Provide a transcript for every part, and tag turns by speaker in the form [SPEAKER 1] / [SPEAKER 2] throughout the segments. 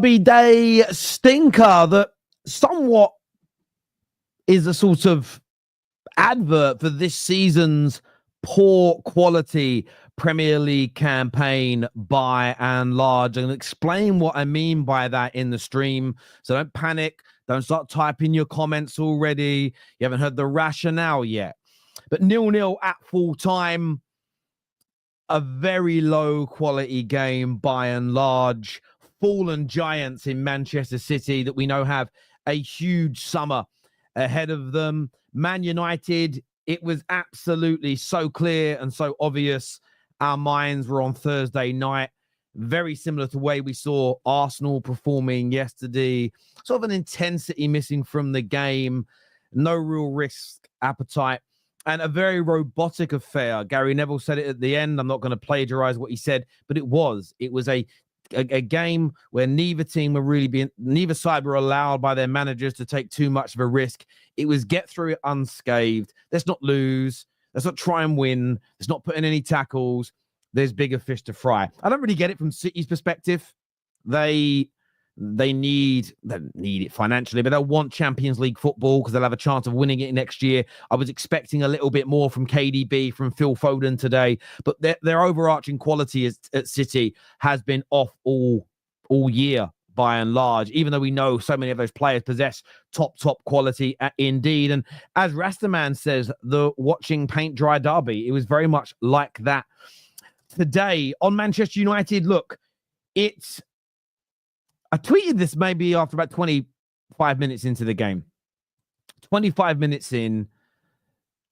[SPEAKER 1] Derby Day stinker that somewhat is a sort of advert for this season's poor quality Premier League campaign by and large, and explain what I mean by that in the stream. So don't panic. Don't start typing your comments already. You haven't heard the rationale yet. But 0-0 at full time. A very low quality game by and large. Fallen giants in Manchester City that we know have a huge summer ahead of them. Man United, it was absolutely so clear and so obvious. Our minds were on Thursday night. Very similar to the way we saw Arsenal performing yesterday. Sort of an intensity missing from the game. No real risk appetite. And a very robotic affair. Gary Neville said it at the end. I'm not going to plagiarize what he said, but it was. It was a game where neither side were allowed by their managers to take too much of a risk. It was get through it unscathed. Let's not lose. Let's not try and win. Let's not put in any tackles. There's bigger fish to fry. I don't really get it from City's perspective. They need it financially, but they'll want Champions League football because they'll have a chance of winning it next year. I was expecting a little bit more from KDB, from Phil Foden today, but their overarching quality at City has been off all year by and large, even though we know so many of those players possess top quality indeed. And as Rastaman says, the watching paint dry derby, it was very much like that today. On Manchester United, look, I tweeted this maybe after about 25 minutes into the game. 25 minutes in,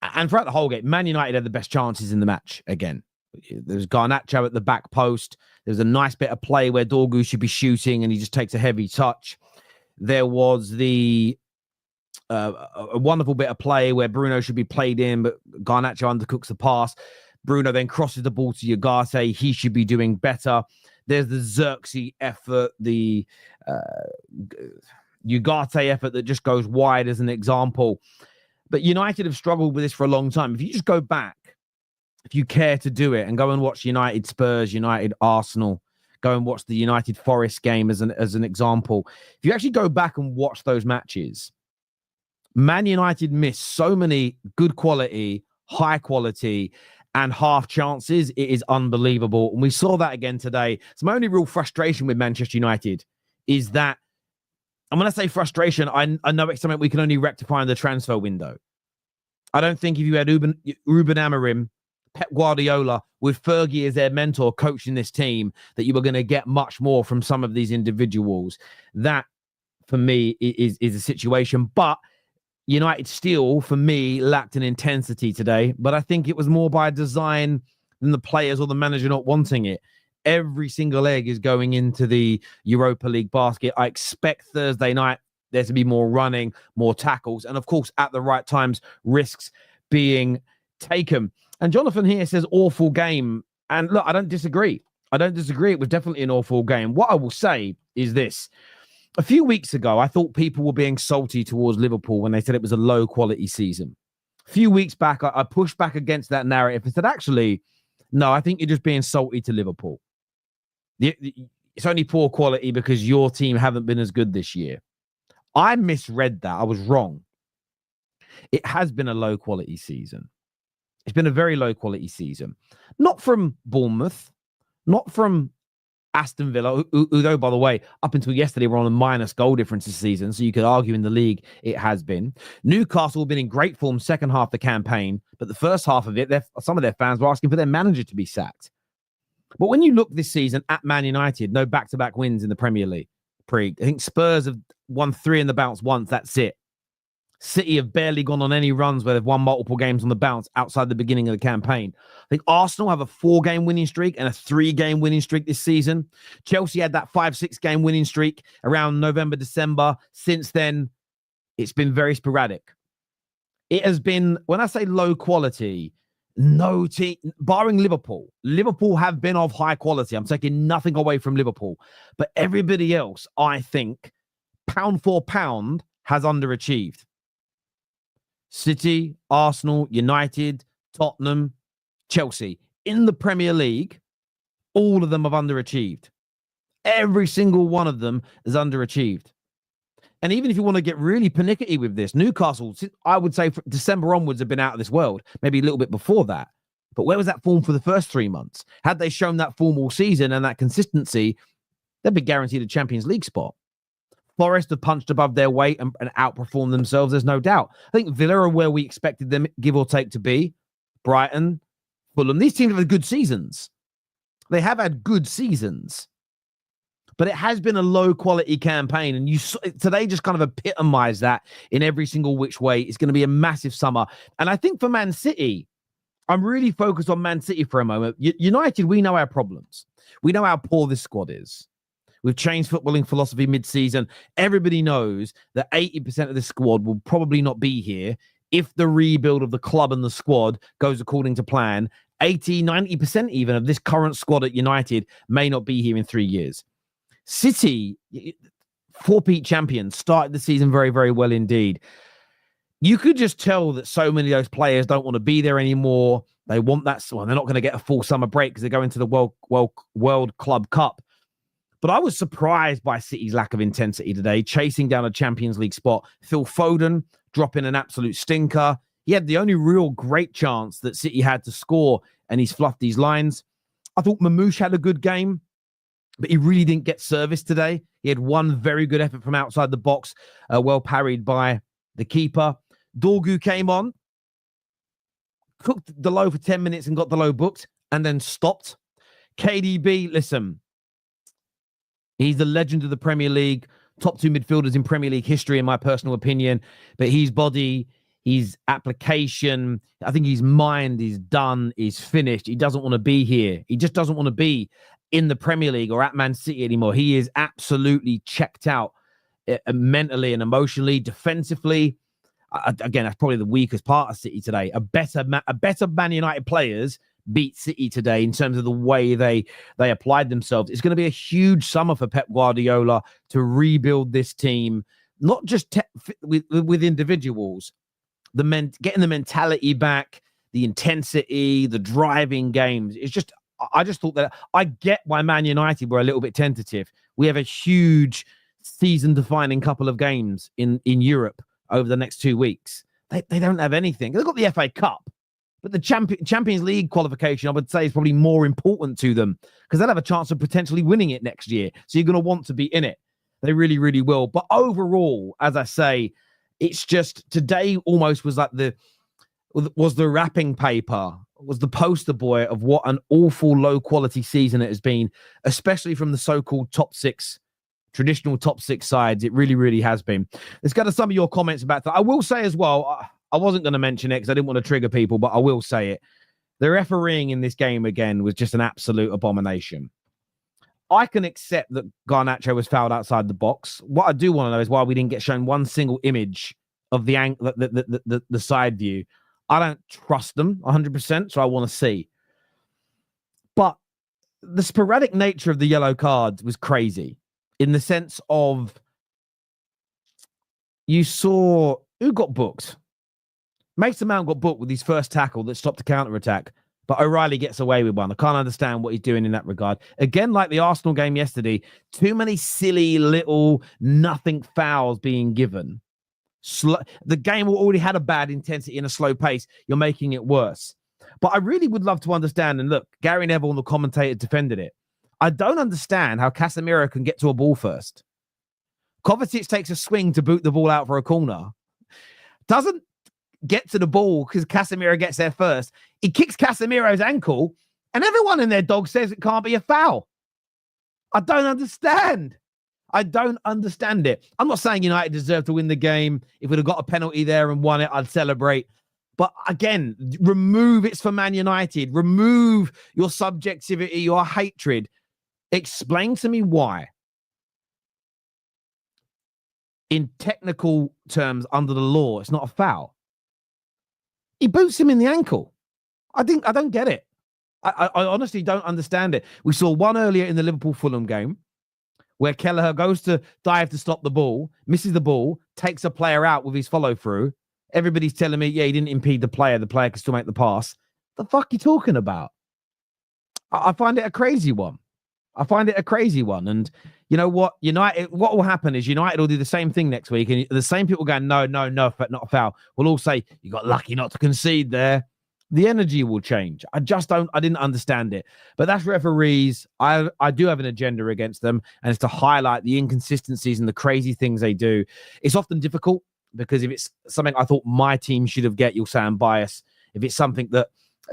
[SPEAKER 1] and throughout the whole game, Man United had the best chances in the match again. There was Garnacho at the back post. There was a nice bit of play where Dorgu should be shooting, and he just takes a heavy touch. There was a wonderful bit of play where Bruno should be played in, but Garnacho undercooks the pass. Bruno then crosses the ball to Ugarte. He should be doing better. There's the Xerxes effort, the Ugarte effort that just goes wide as an example. But United have struggled with this for a long time. If you just go back, if you care to do it, and go and watch United Spurs, United Arsenal, go and watch the United Forest game as an example. If you actually go back and watch those matches, Man United missed so many good quality, high quality, and half chances. It is unbelievable. And we saw that again today. So my only real frustration with Manchester United is that, and when I say frustration, I know it's something we can only rectify in the transfer window. I don't think if you had Ruben Amorim, Pep Guardiola, with Fergie as their mentor coaching this team, that you were going to get much more from some of these individuals. That, for me, is a situation. But United still, for me, lacked an intensity today, but I think it was more by design than the players or the manager not wanting it. Every single egg is going into the Europa League basket. I expect Thursday night there to be more running, more tackles, and of course, at the right times, risks being taken. And Jonathan here says, awful game. And look, I don't disagree. It was definitely an awful game. What I will say is this. A few weeks ago, I thought people were being salty towards Liverpool when they said it was a low-quality season. A few weeks back, I pushed back against that narrative and said, actually, no, I think you're just being salty to Liverpool. It's only poor quality because your team haven't been as good this year. I misread that. I was wrong. It has been a low-quality season. It's been a very low-quality season. Not from Bournemouth, not from Aston Villa, who, though, by the way, up until yesterday, were on a minus goal difference this season. So you could argue in the league it has been. Newcastle have been in great form second half of the campaign, but the first half of it, some of their fans were asking for their manager to be sacked. But when you look this season at Man United, no back-to-back wins in the Premier League. I think Spurs have won 3 in the bounce once. That's it. City have barely gone on any runs where they've won multiple games on the bounce outside the beginning of the campaign. I think Arsenal have a 4-game winning streak and a 3-game winning streak this season. Chelsea had that 5-6-game winning streak around November, December. Since then, it's been very sporadic. It has been, when I say low quality, no team, barring Liverpool. Liverpool have been of high quality. I'm taking nothing away from Liverpool. But everybody else, I think, pound for pound, has underachieved. City, Arsenal, United, Tottenham, Chelsea. In the Premier League, all of them have underachieved. Every single one of them is underachieved. And even if you want to get really pernickety with this, Newcastle, I would say from December onwards, have been out of this world, maybe a little bit before that. But where was that form for the first 3 months? Had they shown that form all season and that consistency, they'd be guaranteed a Champions League spot. Forest have punched above their weight and outperformed themselves, there's no doubt. I think Villa are where we expected them, give or take, to be. Brighton, Fulham. These teams have had good seasons. They have had good seasons. But it has been a low-quality campaign, and today just kind of epitomized that in every single which way. It's going to be a massive summer. And I think for Man City, I'm really focused on Man City for a moment. United, we know our problems. We know how poor this squad is. We've changed footballing philosophy mid-season. Everybody knows that 80% of this squad will probably not be here if the rebuild of the club and the squad goes according to plan. 80, 90% even of this current squad at United may not be here in 3 years. City, four-peat champions, started the season very, very well indeed. You could just tell that so many of those players don't want to be there anymore. They want that. Well, they're not going to get a full summer break because they're going to the World Club Cup. But I was surprised by City's lack of intensity today, chasing down a Champions League spot. Phil Foden dropping an absolute stinker. He had the only real great chance that City had to score, and he's fluffed these lines. I thought Mamouche had a good game, but he really didn't get service today. He had one very good effort from outside the box, well parried by the keeper. Dorgu came on, cooked the low for 10 minutes and got the low booked, and then stopped. KDB, listen, he's the legend of the Premier League, top 2 midfielders in Premier League history, in my personal opinion. But his body, his application, I think his mind is done, is finished. He doesn't want to be here. He just doesn't want to be in the Premier League or at Man City anymore. He is absolutely checked out mentally and emotionally, defensively. Again, that's probably the weakest part of City today. A better Man United players beat City today in terms of the way they applied themselves. It's going to be a huge summer for Pep Guardiola to rebuild this team, not just with individuals, getting the mentality back, the intensity, the driving games. I just thought that I get why Man United were a little bit tentative. We have a huge season-defining couple of games in Europe over the next 2 weeks. They don't have anything. They've got the FA Cup, but the Champions League qualification, I would say, is probably more important to them because they'll have a chance of potentially winning it next year. So you're going to want to be in it. They really, really will. But overall, as I say, it's just today almost was like the wrapping paper, was the poster boy of what an awful low-quality season it has been, especially from the so-called top 6, traditional top 6 sides. It really, really has been. Let's go to some of your comments about that. I will say as well, I wasn't going to mention it because I didn't want to trigger people, but I will say it. The refereeing in this game again was just an absolute abomination. I can accept that Garnacho was fouled outside the box. What I do want to know is why we didn't get shown one single image of the side view. I don't trust them 100%, so I want to see. But the sporadic nature of the yellow card was crazy in the sense of you saw who got booked. Mason Mount got booked with his first tackle that stopped the counter-attack, but O'Reilly gets away with one. I can't understand what he's doing in that regard. Again, like the Arsenal game yesterday, too many silly little nothing fouls being given. The game already had a bad intensity and a slow pace. You're making it worse. But I really would love to understand, and look, Gary Neville, the commentator, defended it. I don't understand how Casemiro can get to a ball first. Kovacic takes a swing to boot the ball out for a corner. Doesn't get to the ball because Casemiro gets there first. He kicks Casemiro's ankle, and everyone in their dog says it can't be a foul. I don't understand. I don't understand it. I'm not saying United deserve to win the game. If we'd have got a penalty there and won it, I'd celebrate. But again, remove it's for Man United. Remove your subjectivity, your hatred. Explain to me why, in technical terms, under the law, it's not a foul. He boots him in the ankle. I don't get it. I honestly don't understand it. We saw one earlier in the Liverpool-Fulham game where Kelleher goes to dive to stop the ball, misses the ball, takes a player out with his follow-through. Everybody's telling me, yeah, he didn't impede the player. The player can still make the pass. The fuck are you talking about? I find it a crazy one. I find it a crazy one. And you know what? What will happen is United will do the same thing next week. And the same people going, no, not a foul, will all say, you got lucky not to concede there. The energy will change. I didn't understand it. But that's referees. I do have an agenda against them. And it's to highlight the inconsistencies and the crazy things they do. It's often difficult because if it's something I thought my team should have get, you'll say I'm biased. If it's something that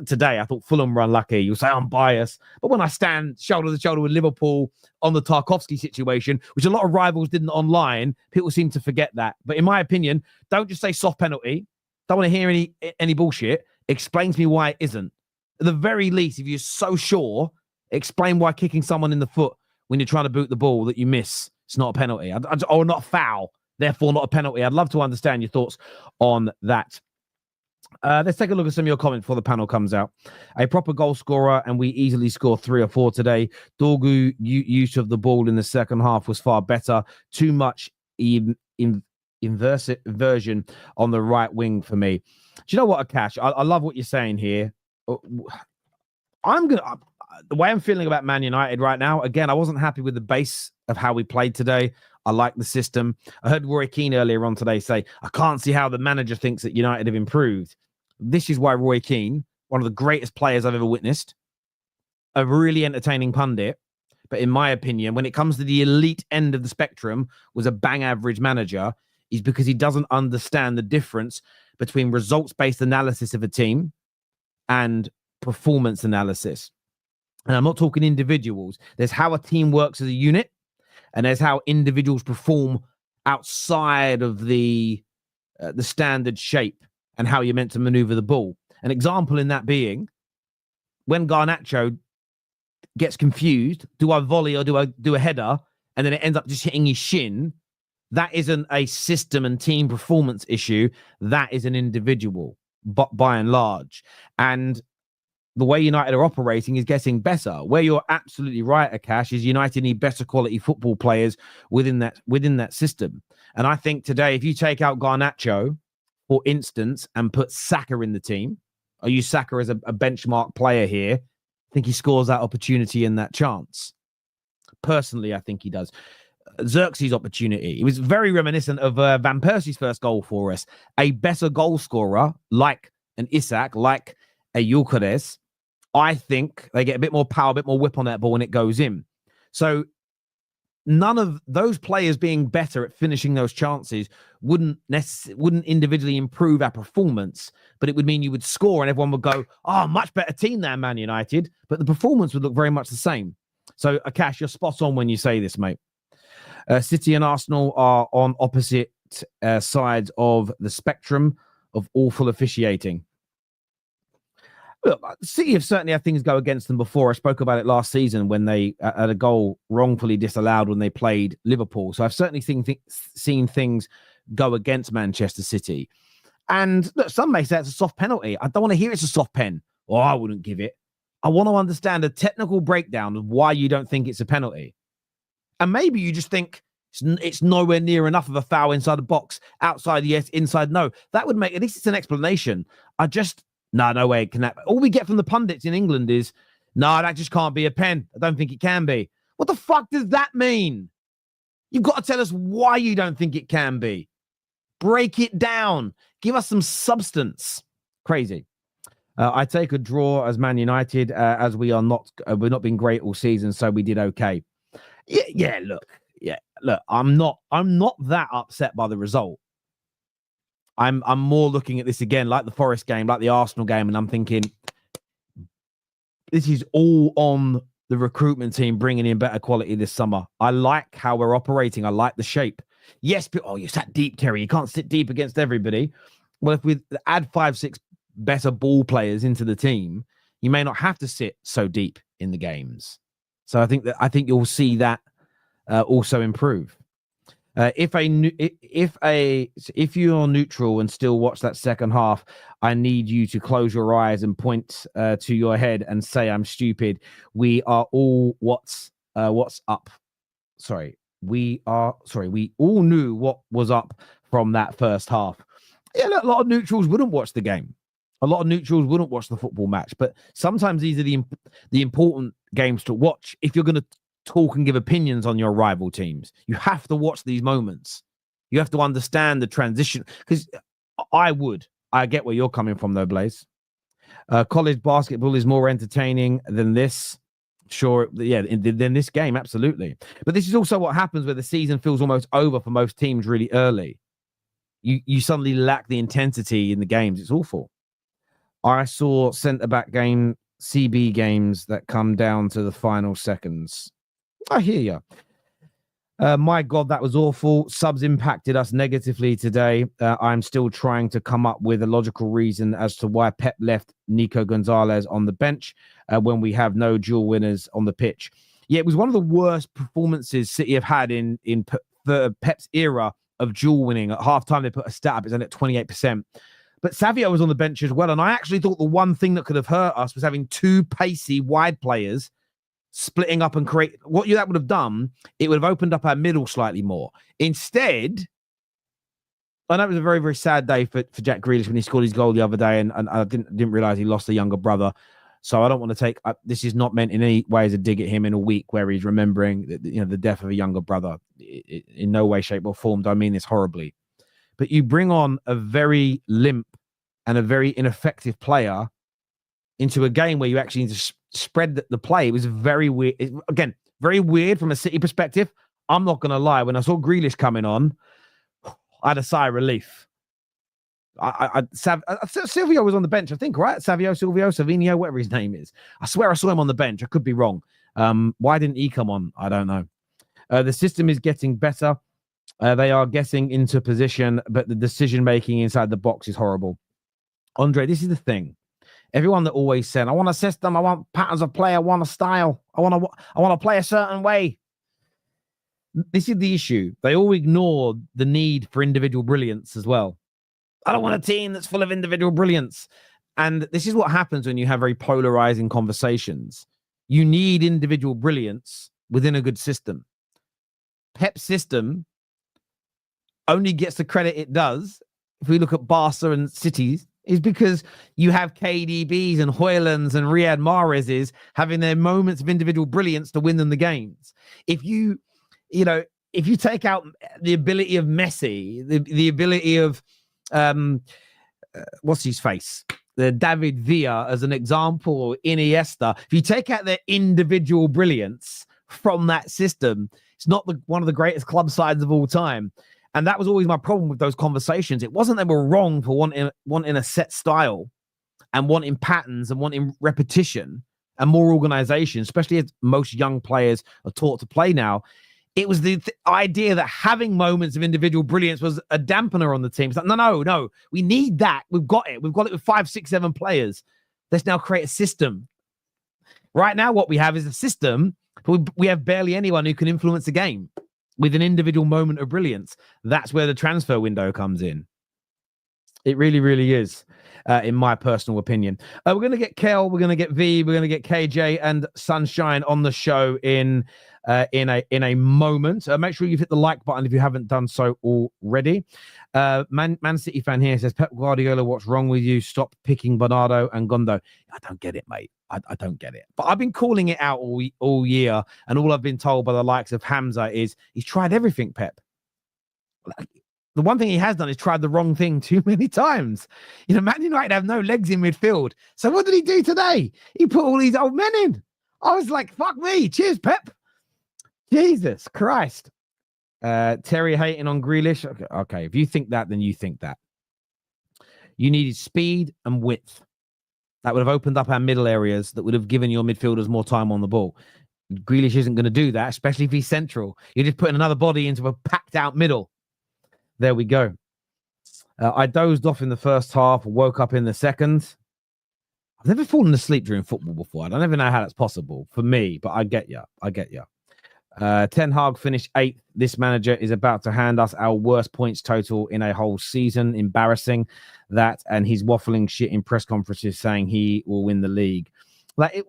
[SPEAKER 1] today I thought Fulham were unlucky, you'll say I'm biased. But when I stand shoulder to shoulder with Liverpool on the Tarkowski situation, which a lot of rivals didn't online, people seem to forget that. But in my opinion, don't just say soft penalty. Don't want to hear any bullshit. Explain to me why it isn't. At the very least, if you're so sure, explain why kicking someone in the foot when you're trying to boot the ball that you miss, it's not a penalty. Or not a foul, therefore not a penalty. I'd love to understand your thoughts on that. Let's take a look at some of your comments before the panel comes out. A proper goal scorer, and we easily score 3 or 4 today. Dorgu use of the ball in the second half was far better. Too much inversion on the right wing for me. Do you know what, Akash? I love what you're saying here. The way I'm feeling about Man United right now, again, I wasn't happy with the base of how we played today. I like the system. I heard Roy Keane earlier on today say, I can't see how the manager thinks that United have improved. This is why Roy Keane, one of the greatest players I've ever witnessed, a really entertaining pundit, but in my opinion, when it comes to the elite end of the spectrum, was a bang average manager, is because he doesn't understand the difference between results-based analysis of a team and performance analysis. And I'm not talking individuals. There's how a team works as a unit, and there's how individuals perform outside of the standard shape and how you're meant to maneuver the ball. An example in that being, when Garnacho gets confused, do I volley or do I do a header? And then it ends up just hitting his shin. That isn't a system and team performance issue. That is an individual, but by and large. And the way United are operating is getting better. Where you're absolutely right, Akash, is United need better quality football players within that system. And I think today, if you take out Garnacho, for instance, and put Saka in the team, or use Saka as a benchmark player here, I think he scores that opportunity and that chance. Personally, I think he does. Xerxes' opportunity. It was very reminiscent of Van Persie's first goal for us. A better goal scorer, like an Isak, like a Gyökeres, I think they get a bit more power, a bit more whip on that ball when it goes in. So none of those players being better at finishing those chances wouldn't individually improve our performance, but it would mean you would score and everyone would go, oh, much better team than Man United, but the performance would look very much the same. So, Akash, you're spot on when you say this, mate. City and Arsenal are on opposite sides of the spectrum of awful officiating. Look, City have certainly had things go against them before. I spoke about it last season when they had a goal wrongfully disallowed when they played Liverpool. So I've certainly seen things go against Manchester City. And look, some may say it's a soft penalty. I don't want to hear it's a soft pen, or I wouldn't give it. I want to understand a technical breakdown of why you don't think it's a penalty. And maybe you just think it's nowhere near enough of a foul inside the box, outside yes, inside no. That would make, at least it's an explanation. No way it can happen. All we get from the pundits in England is, no, that just can't be a pen. I don't think it can be. What the fuck does that mean? You've got to tell us why you don't think it can be. Break it down. Give us some substance. Crazy. I take a draw as Man United, as we're not been great all season, so we did okay. Look. I'm not that upset by the result. I'm more looking at this again, like the Forest game, like the Arsenal game, and I'm thinking, this is all on the recruitment team bringing in better quality this summer. I like how we're operating. I like the shape. Yes, but you sat deep, Terry. You can't sit deep against everybody. Well, if we add 5-6 better ball players into the team, you may not have to sit so deep in the games. So I think you'll see that also improve. If you're neutral and still watch that second half, I need you to close your eyes and point to your head and say I'm stupid. We are all what's up. We all knew what was up from that first half. Yeah, look, a lot of neutrals wouldn't watch the game. A lot of neutrals wouldn't watch the football match. But sometimes these are the important games to watch if you're going to talk and give opinions on your rival teams. You have to watch these moments. You have to understand the transition, because I get where you're coming from though, Blaze. College basketball is more entertaining than this. Sure, yeah, than this game, absolutely. But this is also what happens where the season feels almost over for most teams really early. You suddenly lack the intensity in the games. It's awful. I saw centre-back game, CB games that come down to the final seconds. I hear you. My God, that was awful. Subs impacted us negatively today. I'm still trying to come up with a logical reason as to why Pep left Nico Gonzalez on the bench when we have no dual winners on the pitch. Yeah, it was one of the worst performances City have had in Pep's era of dual winning. At halftime, they put a stat up, it's only at 28%. But Savio was on the bench as well, and I actually thought the one thing that could have hurt us was having two pacey wide players splitting up and create what that would have done. It would have opened up our middle slightly more. Instead, I know it was a very, very sad day for Jack Grealish when he scored his goal the other day, and I didn't realize he lost a younger brother. So I don't want to take this is not meant in any way as a dig at him in a week where he's remembering the death of a younger brother. In no way, shape, or form do I mean this horribly. But you bring on a very limp and a very ineffective player into a game where you actually need to spread the play. It was very weird. Again, very weird from a City perspective. I'm not going to lie. When I saw Grealish coming on, I had a sigh of relief. Silvio was on the bench, I think, right? Savinho, whatever his name is. I swear I saw him on the bench. I could be wrong. Why didn't he come on? I don't know. The system is getting better. They are getting into position, but the decision-making inside the box is horrible. Andre, this is the thing. Everyone that always said, I want a system, I want patterns of play, I want a style, I want to play a certain way. This is the issue. They all ignore the need for individual brilliance as well. I don't want a team that's full of individual brilliance. And this is what happens when you have very polarizing conversations. You need individual brilliance within a good system. Pep's system only gets the credit it does, if we look at Barca and Cities, is because you have KDBs and Højlunds and Riyad Mahrez's having their moments of individual brilliance to win them the games. If you take out the ability of Messi, the ability of what's his face? The David Villa as an example, or Iniesta, if you take out their individual brilliance from that system, it's not one of the greatest club sides of all time. And that was always my problem with those conversations. It wasn't they were wrong for wanting a set style and wanting patterns and wanting repetition and more organization, especially as most young players are taught to play now. It was the idea that having moments of individual brilliance was a dampener on the team. It's like, no, we need that. We've got it. We've got it with 5, 6, 7 players. Let's now create a system. Right now, what we have is a system, but we have barely anyone who can influence the game with an individual moment of brilliance. That's where the transfer window comes in. It really, really is, in my personal opinion. We're going to get Kel, we're going to get V, we're going to get KJ and Sunshine on the show in a moment. Make sure you've hit the like button if you haven't done so already. Man City fan here says, Pep Guardiola, what's wrong with you? Stop picking Bernardo and Gondo. I don't get it, mate. I don't get it. But I've been calling it out all year, and all I've been told by the likes of Hamza is he's tried everything, Pep. The one thing he has done is tried the wrong thing too many times. Man United have no legs in midfield. So what did he do today? He put all these old men in. I was like, fuck me. Cheers, Pep. Jesus Christ. Terry hating on Grealish. Okay. If you think that, then you think that. You needed speed and width. That would have opened up our middle areas, that would have given your midfielders more time on the ball. Grealish isn't going to do that, especially if he's central. You're just putting another body into a packed out middle. There we go. I dozed off in the first half, woke up in the second. I've never fallen asleep during football before. I don't even know how that's possible for me, but I get you. Ten Hag finished 8th. This manager is about to hand us our worst points total in a whole season. Embarrassing that. And he's waffling shit in press conferences saying he will win the league.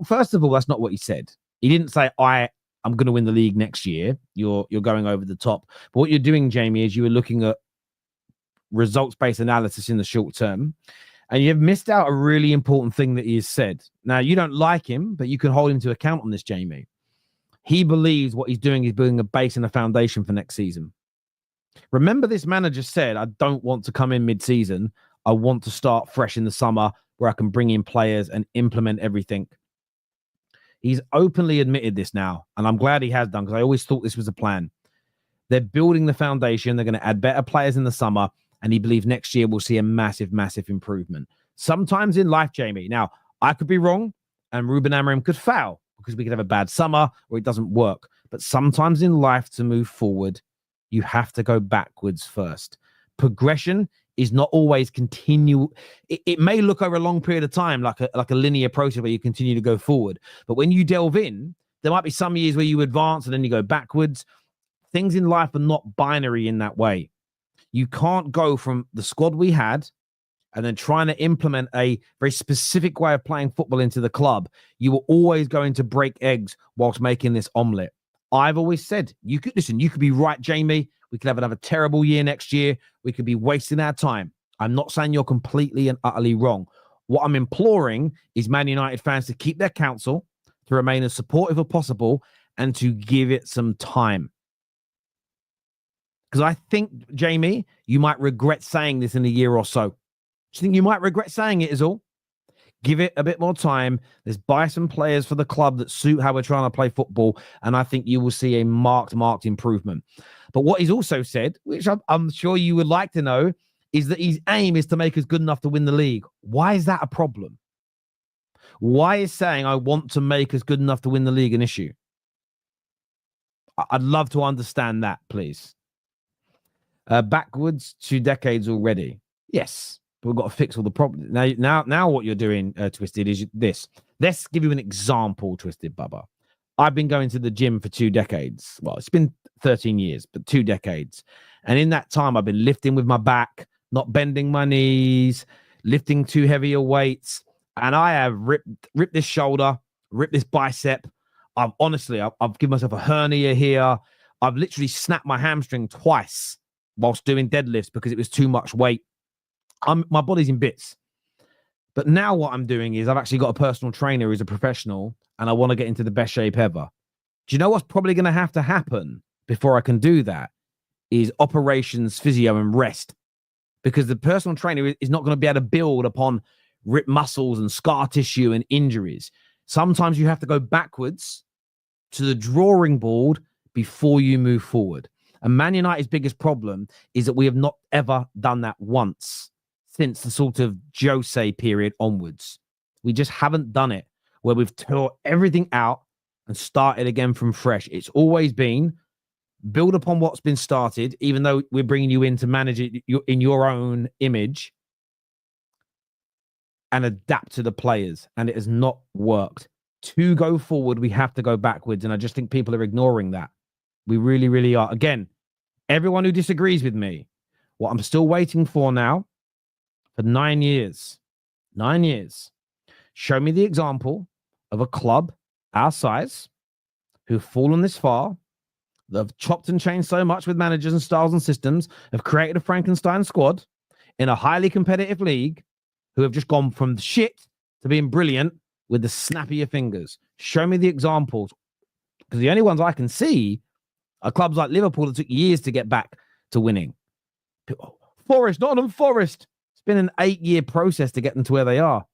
[SPEAKER 1] First of all, that's not what he said. He didn't say, I'm going to win the league next year. You're going over the top. But what you're doing, Jamie, is you were looking at results-based analysis in the short term. And you've missed out a really important thing that he has said. Now, you don't like him, but you can hold him to account on this, Jamie. He believes what he's doing is building a base and a foundation for next season. Remember, this manager said, I don't want to come in mid-season. I want to start fresh in the summer where I can bring in players and implement everything. He's openly admitted this now, and I'm glad he has done, because I always thought this was a plan. They're building the foundation. They're going to add better players in the summer, and he believes next year we'll see a massive, massive improvement. Sometimes in life, Jamie, now, I could be wrong, and Ruben Amorim could foul, because we could have a bad summer or it doesn't work. But sometimes in life, to move forward, you have to go backwards first. Progression is not always continue. It may look over a long period of time like a linear process where you continue to go forward. But when you delve in, there might be some years where you advance and then you go backwards. Things in life are not binary in that way. You can't go from the squad we had and then trying to implement a very specific way of playing football into the club. You were always going to break eggs whilst making this omelette. I've always said, you could be right, Jamie. We could have another terrible year next year. We could be wasting our time. I'm not saying you're completely and utterly wrong. What I'm imploring is Man United fans to keep their counsel, to remain as supportive as possible, and to give it some time. Because I think, Jamie, you might regret saying this in a year or so. Do you think you might regret saying it is all? Give it a bit more time. Let's buy some players for the club that suit how we're trying to play football. And I think you will see a marked improvement. But what he's also said, which I'm sure you would like to know, is that his aim is to make us good enough to win the league. Why is that a problem? Why is saying I want to make us good enough to win the league an issue? I'd love to understand that, please. Backwards 2 decades already. Yes. We've got to fix all the problems. Now what you're doing, Twisted, is this. Let's give you an example, Twisted Bubba. I've been going to the gym for 2 decades. Well, it's been 13 years, but 2 decades. And in that time, I've been lifting with my back, not bending my knees, lifting too heavier weights. And I have ripped this shoulder, ripped this bicep. I've given myself a hernia here. I've literally snapped my hamstring twice whilst doing deadlifts because it was too much weight. My body's in bits. But now what I'm doing is I've actually got a personal trainer who's a professional, and I want to get into the best shape ever. Do you know what's probably going to have to happen before I can do that? Is operations, physio, and rest. Because the personal trainer is not going to be able to build upon ripped muscles and scar tissue and injuries. Sometimes you have to go backwards to the drawing board before you move forward. And Man United's biggest problem is that we have not ever done that once since the sort of Jose period onwards. We just haven't done it where we've tore everything out and started again from fresh. It's always been build upon what's been started, even though we're bringing you in to manage it in your own image, and adapt to the players. And it has not worked. To go forward, we have to go backwards. And I just think people are ignoring that. We really, really are. Again, everyone who disagrees with me, what I'm still waiting for now, for 9 years, show me the example of a club our size who've fallen this far, they've chopped and changed so much with managers and styles and systems, have created a Frankenstein squad in a highly competitive league, who have just gone from shit to being brilliant with the snap of your fingers. Show me the examples. Because the only ones I can see are clubs like Liverpool that took years to get back to winning. Forest, Nottingham Forest. It's been an 8-year process to get them to where they are.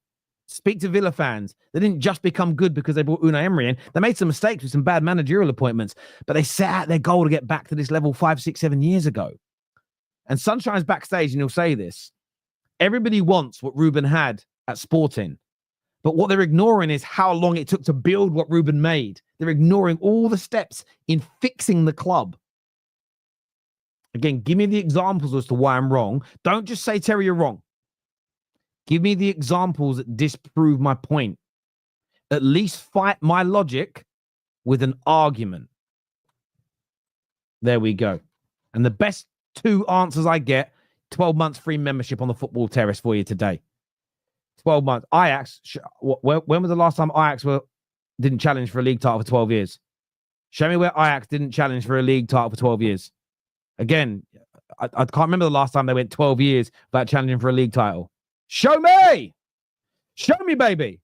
[SPEAKER 1] Speak to Villa fans. They didn't just become good because they brought Unai Emery in. They made some mistakes with some bad managerial appointments, but they set out their goal to get back to this level 5, 6, 7 years ago. And Sunshine's backstage, and he'll say this. Everybody wants what Ruben had at Sporting, but what they're ignoring is how long it took to build what Ruben made. They're ignoring all the steps in fixing the club. Again, give me the examples as to why I'm wrong. Don't just say, Terry, you're wrong. Give me the examples that disprove my point. At least fight my logic with an argument. There we go. And the best 2 answers I get, 12 months free membership on the Football Terrace for you today. 12 months. Ajax, when was the last time Ajax didn't challenge for a league title for 12 years? Show me where Ajax didn't challenge for a league title for 12 years. Again, I can't remember the last time they went 12 years without challenging for a league title. Show me! Show me, baby!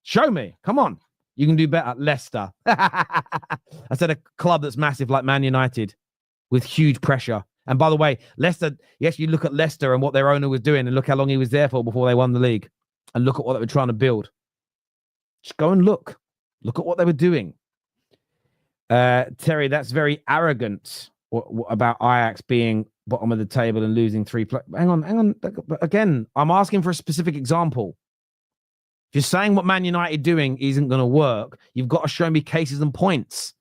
[SPEAKER 1] Show me. Come on. You can do better. Leicester. I said a club that's massive like Man United with huge pressure. And by the way, Leicester, yes, you look at Leicester and what their owner was doing and look how long he was there for before they won the league. And look at what they were trying to build. Just go and look. Look at what they were doing. Terry, that's very arrogant about Ajax being bottom of the table and losing 3 play. Hang on. Again, I'm asking for a specific example. If you're saying what Man United doing isn't going to work, you've got to show me cases and points.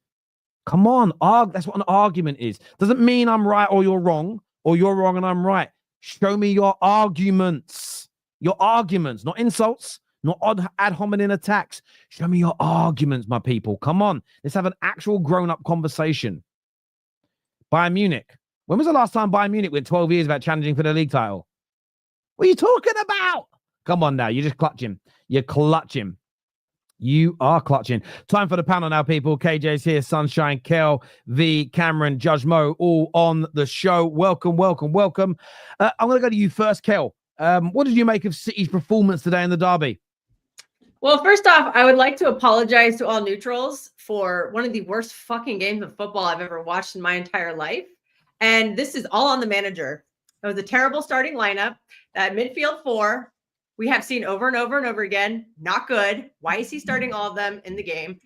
[SPEAKER 1] Come on. That's what an argument is. Doesn't mean I'm right or you're wrong and I'm right. Show me your arguments. Your arguments, not insults, not ad hominem attacks. Show me your arguments, my people. Come on. Let's have an actual grown-up conversation. Bayern Munich. When was the last time Bayern Munich went 12 years about challenging for the league title? What are you talking about? Come on now. You just clutch him. You clutch him. You are clutching. Time for the panel now, people. KJ's here. Sunshine, Kel, V, Cameron, Judge Mo, all on the show. Welcome. I'm going to go to you first, Kel. What did you make of City's performance today in the derby?
[SPEAKER 2] Well, first off, I would like to apologize to all neutrals for one of the worst fucking games of football I've ever watched in my entire life. And this is all on the manager. It was a terrible starting lineup. That midfield 4, we have seen over and over again. Not good. Why is he starting all of them in the game?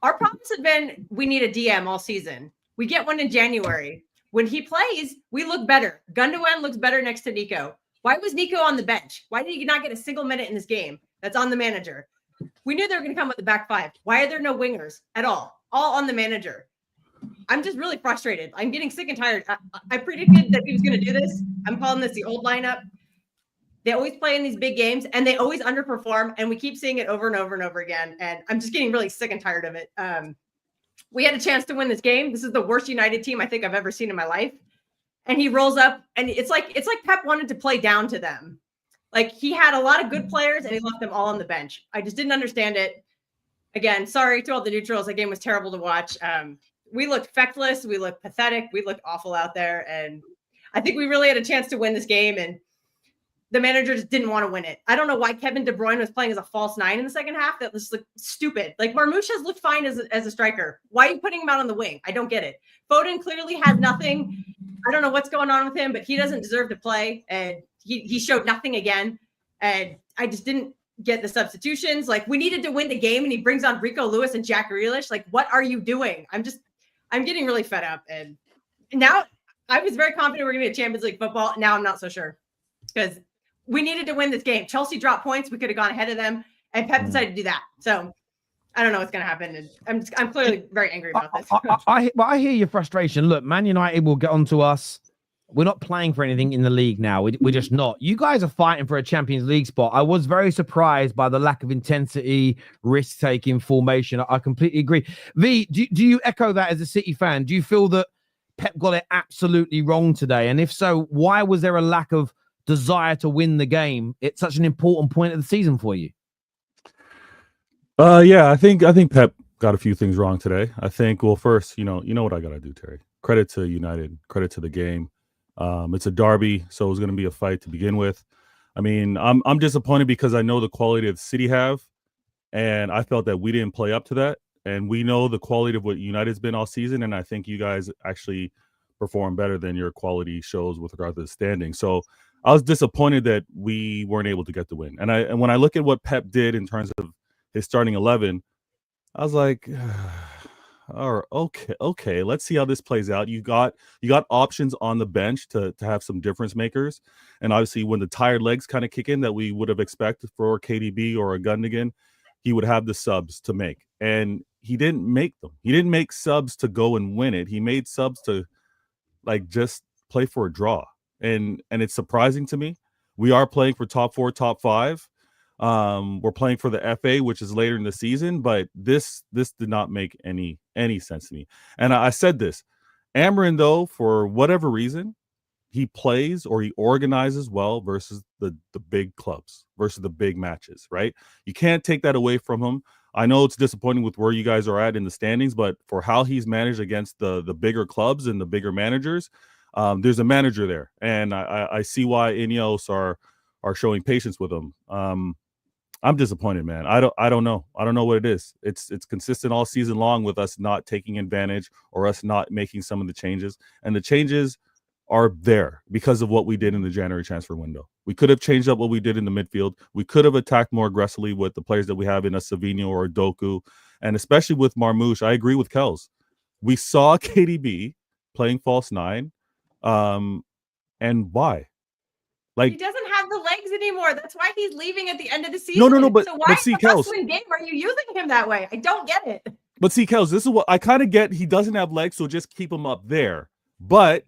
[SPEAKER 2] Our problems have been we need a DM all season. We get one in January. When he plays, we look better. Gundogan looks better next to Nico. Why was Nico on the bench? Why did he not get a single minute in this game? That's on the manager. We knew they were going to come with the back 5. Why are there no wingers at all? All on the manager. I'm just really frustrated. I'm getting sick and tired. I predicted that he was going to do this. I'm calling this the old lineup. They always play in these big games, and they always underperform, and we keep seeing it over and over again, and I'm just getting really sick and tired of it. We had a chance to win this game. This is the worst United team I think I've ever seen in my life. And he rolls up, and it's like Pep wanted to play down to them. Like, he had a lot of good players, and he left them all on the bench. I just didn't understand it. Again, sorry to all the neutrals. That game was terrible to watch. We looked feckless. We looked pathetic. We looked awful out there. And I think we really had a chance to win this game, and the manager just didn't want to win it. I don't know why Kevin De Bruyne was playing as a false 9 in the second half. That was like stupid. Like, Marmoush has looked fine as a striker. Why are you putting him out on the wing? I don't get it. Foden clearly has nothing. I don't know what's going on with him, but he doesn't deserve to play. And he showed nothing again. And I just didn't get the substitutions. Like, we needed to win the game, and he brings on Rico Lewis and Jack Grealish. Like, what are you doing? I'm getting really fed up. And now I was very confident we're going to be a Champions League football. Now I'm not so sure, because we needed to win this game. Chelsea dropped points. We could have gone ahead of them, and Pep decided to do that. So I don't know what's going to happen. And I'm clearly very angry about this.
[SPEAKER 1] I hear your frustration. Look, Man United will get onto us. We're not playing for anything in the league now. We're just not. You guys are fighting for a Champions League spot. I was very surprised by the lack of intensity, risk-taking, formation. I completely agree. V, do you echo that as a City fan? Do you feel that Pep got it absolutely wrong today? And if so, why was there a lack of desire to win the game? It's such an important point of the season for you.
[SPEAKER 3] Yeah, I think Pep got a few things wrong today. I think, well, first, you know what I gotta do, Terry. Credit to United, credit to the game. It's a derby, so it was going to be a fight to begin with. I mean, I'm disappointed because I know the quality that the City have, and I felt that we didn't play up to that. And we know the quality of what United's been all season, and I think you guys actually perform better than your quality shows with regard to the standing. So I was disappointed that we weren't able to get the win. And when I look at what Pep did in terms of his starting 11, I was like, all right, okay, let's see how this plays out. You got options on the bench to have some difference makers. And obviously when the tired legs kind of kick in that we would have expected for KDB or a Gundogan, he would have the subs to make. And he didn't make them. He didn't make subs to go and win it. He made subs to like just play for a draw. And it's surprising to me. We are playing for top 4, top 5. We're playing for the FA, which is later in the season, but this did not make any sense to me. And I said this, Amarin, though, for whatever reason, he plays or he organizes well versus the big clubs, versus the big matches, right? You can't take that away from him. I know it's disappointing with where you guys are at in the standings, but for how he's managed against the bigger clubs and the bigger managers, there's a manager there. And I see why Ineos are showing patience with him. I'm disappointed, man. I don't know. I don't know what it is. It's consistent all season long with us not taking advantage or us not making some of the changes. And the changes are there because of what we did in the January transfer window. We could have changed up what we did in the midfield. We could have attacked more aggressively with the players that we have in a Savinho or a Doku. And especially with Marmoush, I agree with Kels. We saw KDB playing false nine. And why? Like,
[SPEAKER 2] he doesn't have the legs anymore. That's why he's leaving at the end of the season.
[SPEAKER 3] No, but
[SPEAKER 2] so why
[SPEAKER 3] see,
[SPEAKER 2] in the must-win game are you using him that way? I don't get it.
[SPEAKER 3] But see, Kels, this is what I kind of get. He doesn't have legs, so just keep him up there. But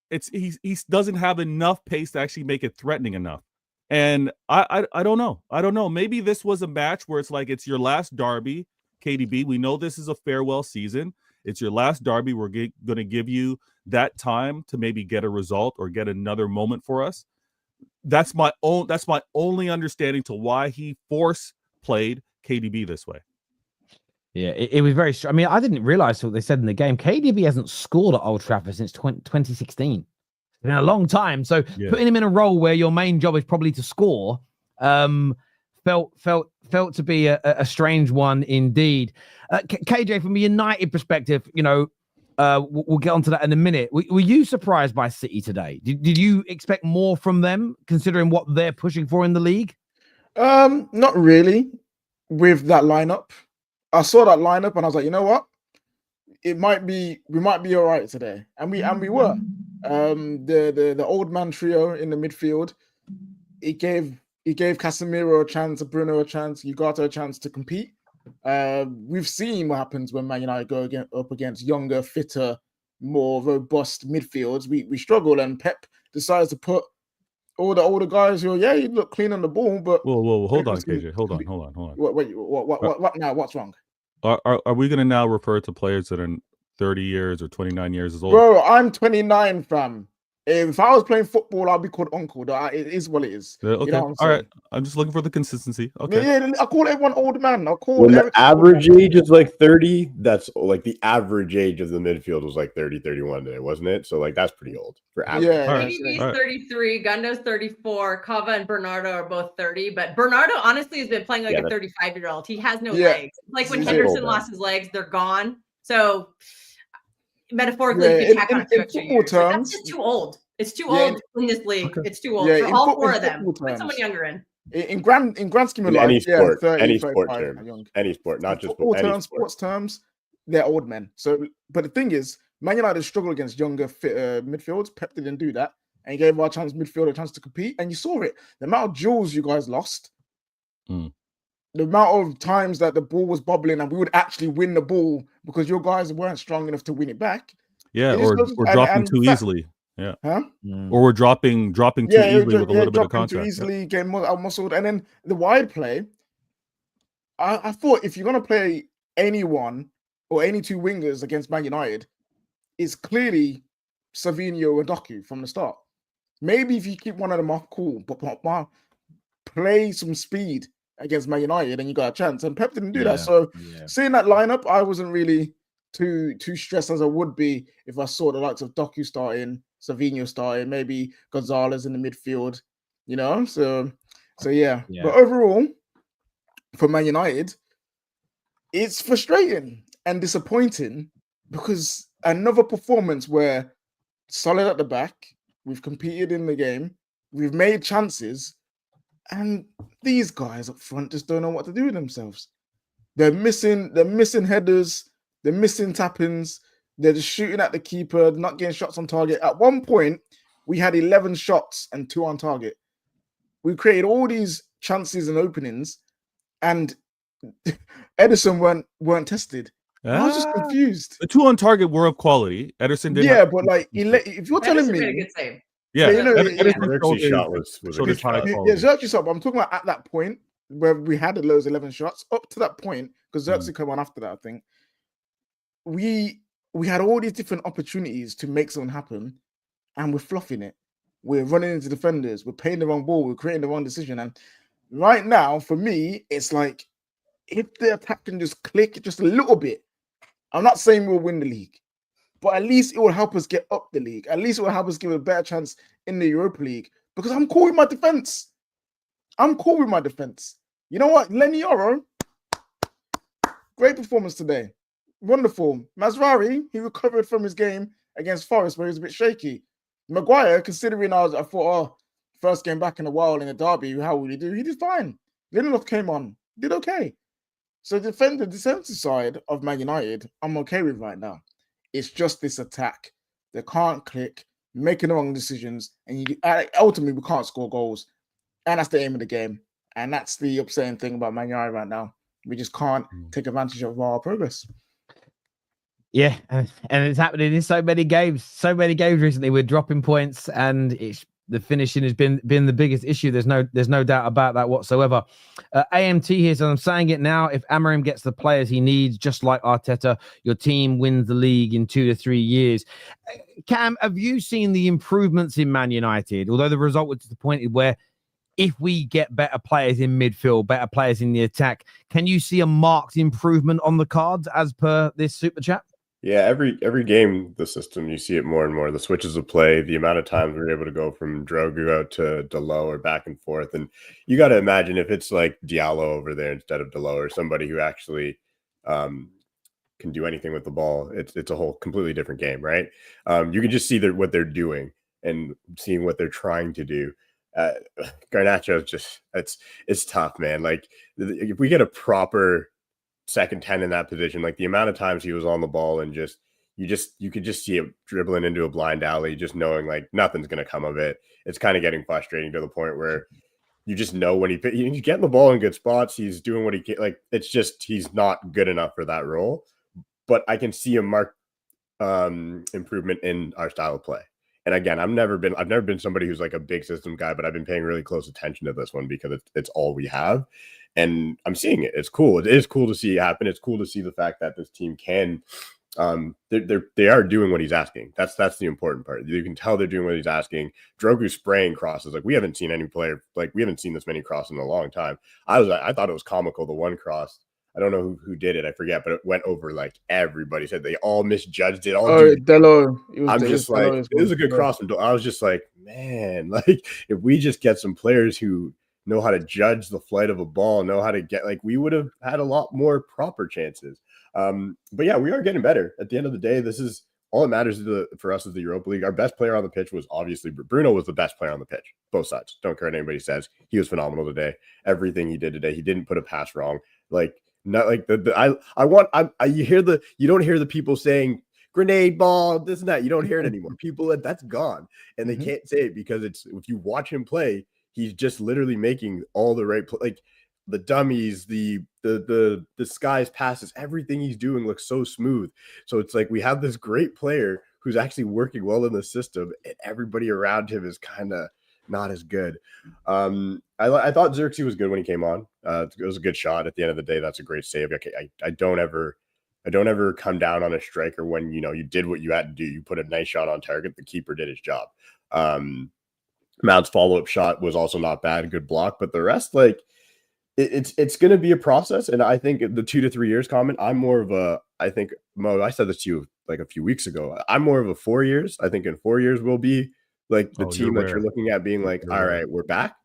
[SPEAKER 3] he doesn't have enough pace to actually make it threatening enough. And I don't know. I don't know. Maybe this was a match where it's like it's your last derby, KDB. We know this is a farewell season. It's your last derby. We're going to give you that time to maybe get a result or get another moment for us. That's my only understanding to why he force played KDB this way.
[SPEAKER 1] Yeah, it was very. I mean, I didn't realize what they said in the game. KDB hasn't scored at Old Trafford since 2016. It's been a long time. So putting him in a role where your main job is probably to score, felt to be a strange one indeed. KJ, from a United perspective, you know, we'll get onto that in a minute. Were you surprised by City today? Did you expect more from them, considering what they're pushing for in the league?
[SPEAKER 4] Not really. With that lineup, I saw that lineup and I was like, you know what? We might be all right today, and we were. The old man trio in the midfield. It gave Casemiro a chance, Bruno a chance, Ugarte a chance to compete. We've seen what happens when Man United go up against younger, fitter, more robust midfields. We struggle, and Pep decides to put all the older guys who are, you look clean on the ball, but
[SPEAKER 3] whoa, hold on, KJ, hold on.
[SPEAKER 4] What now? What's wrong?
[SPEAKER 3] Are we going to now refer to players that are 30 years or 29 years old?
[SPEAKER 4] Bro, I'm 29, fam. If I was playing football, I'd be called uncle. It is what it is.
[SPEAKER 3] Okay,
[SPEAKER 4] you know
[SPEAKER 3] all right. I'm just looking for the consistency. Okay.
[SPEAKER 4] Yeah, I call everyone old man.
[SPEAKER 5] When the average age is like 30, that's like the average age of the midfield was like 30, 31 today, wasn't it? So like that's pretty old for average.
[SPEAKER 4] Yeah.
[SPEAKER 2] KDB's 33, Gundo's 34, Kava and Bernardo are both 30, but Bernardo honestly has been playing like a 35-year-old. He has no legs. Like when Henderson lost his legs, they're gone. So metaphorically, you can tack on a few extra years. That's just too old. It's too old in this league. Okay. It's too old for all four of them. Put someone younger in.
[SPEAKER 4] In grand scheme of life,
[SPEAKER 5] any sport,
[SPEAKER 4] 30,
[SPEAKER 5] any sport terms, any sport, not just
[SPEAKER 4] football terms, sports terms, they're old men. So, but the thing is, Man United struggle against younger midfields. Pep didn't do that, and he gave our midfield a chance to compete, and you saw it. The amount of duels you guys lost, the amount of times that the ball was bobbling, and we would actually win the ball because your guys weren't strong enough to win it back.
[SPEAKER 3] Yeah, or dropping too easily. Yeah.
[SPEAKER 4] Huh?
[SPEAKER 3] Or we're dropping too easily with a little bit of contact.
[SPEAKER 4] Too easily, getting muscled. And then the wide play, I thought if you're going to play anyone or any two wingers against Man United, it's clearly Savinho and Doku from the start. Maybe if you keep one of them off, cool. But play some speed against Man United and you got a chance. And Pep didn't do that. So seeing that lineup, I wasn't really too stressed as I would be if I saw the likes of Doku starting, Savinho starting, maybe Gonzalez in the midfield, you know. So yeah. But overall, for Man United, it's frustrating and disappointing because another performance where solid at the back, we've competed in the game, we've made chances, and these guys up front just don't know what to do with themselves. They're missing headers. They're missing tap-ins. They're just shooting at the keeper, not getting shots on target. At one point, we had 11 shots and 2 on target. We created all these chances and openings, and Ederson weren't tested. I was just confused.
[SPEAKER 3] The 2 on target were of quality. Ederson did.
[SPEAKER 4] Yeah, but like, if you're telling me,
[SPEAKER 2] made a good save.
[SPEAKER 3] Yeah,
[SPEAKER 5] Xerxes' shot was
[SPEAKER 3] high quality.
[SPEAKER 4] Yeah, Xerxes' shot. But I'm talking about at that point where we had those 11 shots. Up to that point, because Xerxes came on after that, I think. We had all these different opportunities to make something happen, and we're fluffing it. We're running into defenders. We're playing the wrong ball. We're creating the wrong decision. And right now, for me, it's like if the attack can just click just a little bit, I'm not saying we'll win the league, but at least it will help us get up the league. At least it will help us give a better chance in the Europa League because I'm cool with my defense. You know what? Lenny Yoro, great performance today. Wonderful. Mazraoui, he recovered from his game against Forest where he was a bit shaky. Maguire, considering I thought, oh, first game back in a while in a derby, how would he do? He did fine. Lindelof came on, did okay. So the defensive side of Man United, I'm okay with right now. It's just this attack. They can't click, making the wrong decisions, and ultimately we can't score goals. And that's the aim of the game. And that's the upsetting thing about Man United right now. We just can't take advantage of our progress.
[SPEAKER 1] Yeah, and it's happening in so many games. So many games recently. We're dropping points, and the finishing has been the biggest issue. There's no doubt about that whatsoever. AMT here says, I'm saying it now. If Amorim gets the players he needs, just like Arteta, your team wins the league in 2 to 3 years. Cam, have you seen the improvements in Man United? Although the result was disappointed, where if we get better players in midfield, better players in the attack, can you see a marked improvement on the cards as per this super chat?
[SPEAKER 5] Yeah, every game, the system, you see it more and more. The switches of play, the amount of times we're able to go from Drogu out to Delo or back and forth. And you got to imagine if it's like Diallo over there instead of Delo, or somebody who actually can do anything with the ball, it's a whole completely different game, right? You can just see what they're doing and seeing what they're trying to do. Garnacho just it's tough, man. Like if we get a proper second 10 in that position, like the amount of times he was on the ball and you could just see it dribbling into a blind alley, just knowing like nothing's going to come of it. It's kind of getting frustrating to the point where you just know when he's getting the ball in good spots, he's doing what he can. Like it's just he's not good enough for that role. But I can see a marked improvement in our style of play. And again, I've never been somebody who's like a big system guy, but I've been paying really close attention to this one because it's all we have. And I'm seeing it. It's cool. It is cool to see it happen. It's cool to see the fact that this team can, they are doing what he's asking. That's the important part. You can tell they're doing what he's asking. Drogu's spraying crosses. Like we haven't seen any player, like we haven't seen this many crosses in a long time. I thought it was comical. The one cross, I don't know who did it. I forget, but it went over like everybody said they all misjudged it.
[SPEAKER 4] Delo.
[SPEAKER 5] I'm just like, it was a good cross. I was just like, man, like if we just get some players who know how to judge the flight of a ball, know how to get, like we would have had a lot more proper chances. But yeah, we are getting better. At the end of the day, this is all that matters for us is the Europa League. Our best player on the pitch was obviously Bruno was the best player on the pitch, both sides. Don't care what anybody says. He was phenomenal today. Everything he did today, he didn't put a pass wrong. Like not like you don't hear the people saying grenade ball, this and that. You don't hear it anymore. People that's gone, and they can't say it because if you watch him play, he's just literally making all the right like the dummies, the disguised passes, everything he's doing looks so smooth. So it's like we have this great player who's actually working well in the system, and everybody around him is kind of not as good. I thought Xerxes was good when he came on. It was a good shot at the end of the day. That's a great save. Okay, I don't ever come down on a striker when you did what you had to do. You put a nice shot on target. The keeper did his job. Mount's follow-up shot was also not bad, good block, but the rest, like it's going to be a process. And I think the 2 to 3 years comment, I think Mo, I said this to you like a few weeks ago. I'm more of a 4 years. I think in 4 years we'll be like the team that you're looking at being like, all right, we're back.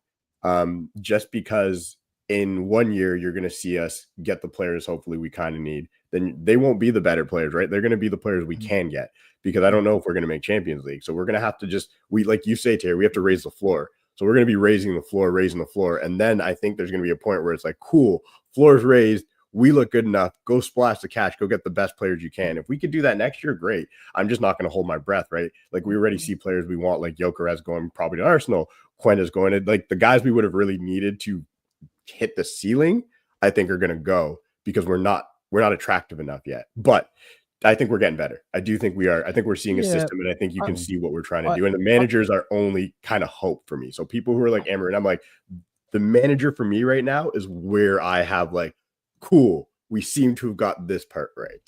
[SPEAKER 5] Just because in 1 year you're going to see us get the players hopefully we kind of need. Then they won't be the better players, right? They're going to be the players we can get, because I don't know if we're going to make Champions League. So we're going to have to like you say, Terry, we have to raise the floor. So we're going to be raising the floor. And then I think there's going to be a point where it's like, cool, floor's raised. We look good enough. Go splash the cash. Go get the best players you can. If we could do that next year, great. I'm just not going to hold my breath, right? Like we already see players we want, like Gyökeres going probably to Arsenal. Quenda's going to, like the guys we would have really needed to hit the ceiling, I think are going to go because we're not attractive enough yet. But I think we're getting better. I do think we are. I think we're seeing a system, and I think you can see what we're trying to do. And the managers are only kind of hope for me. So people who are like Amber, and I'm like, the manager for me right now is where I have like, cool, we seem to have got this part right.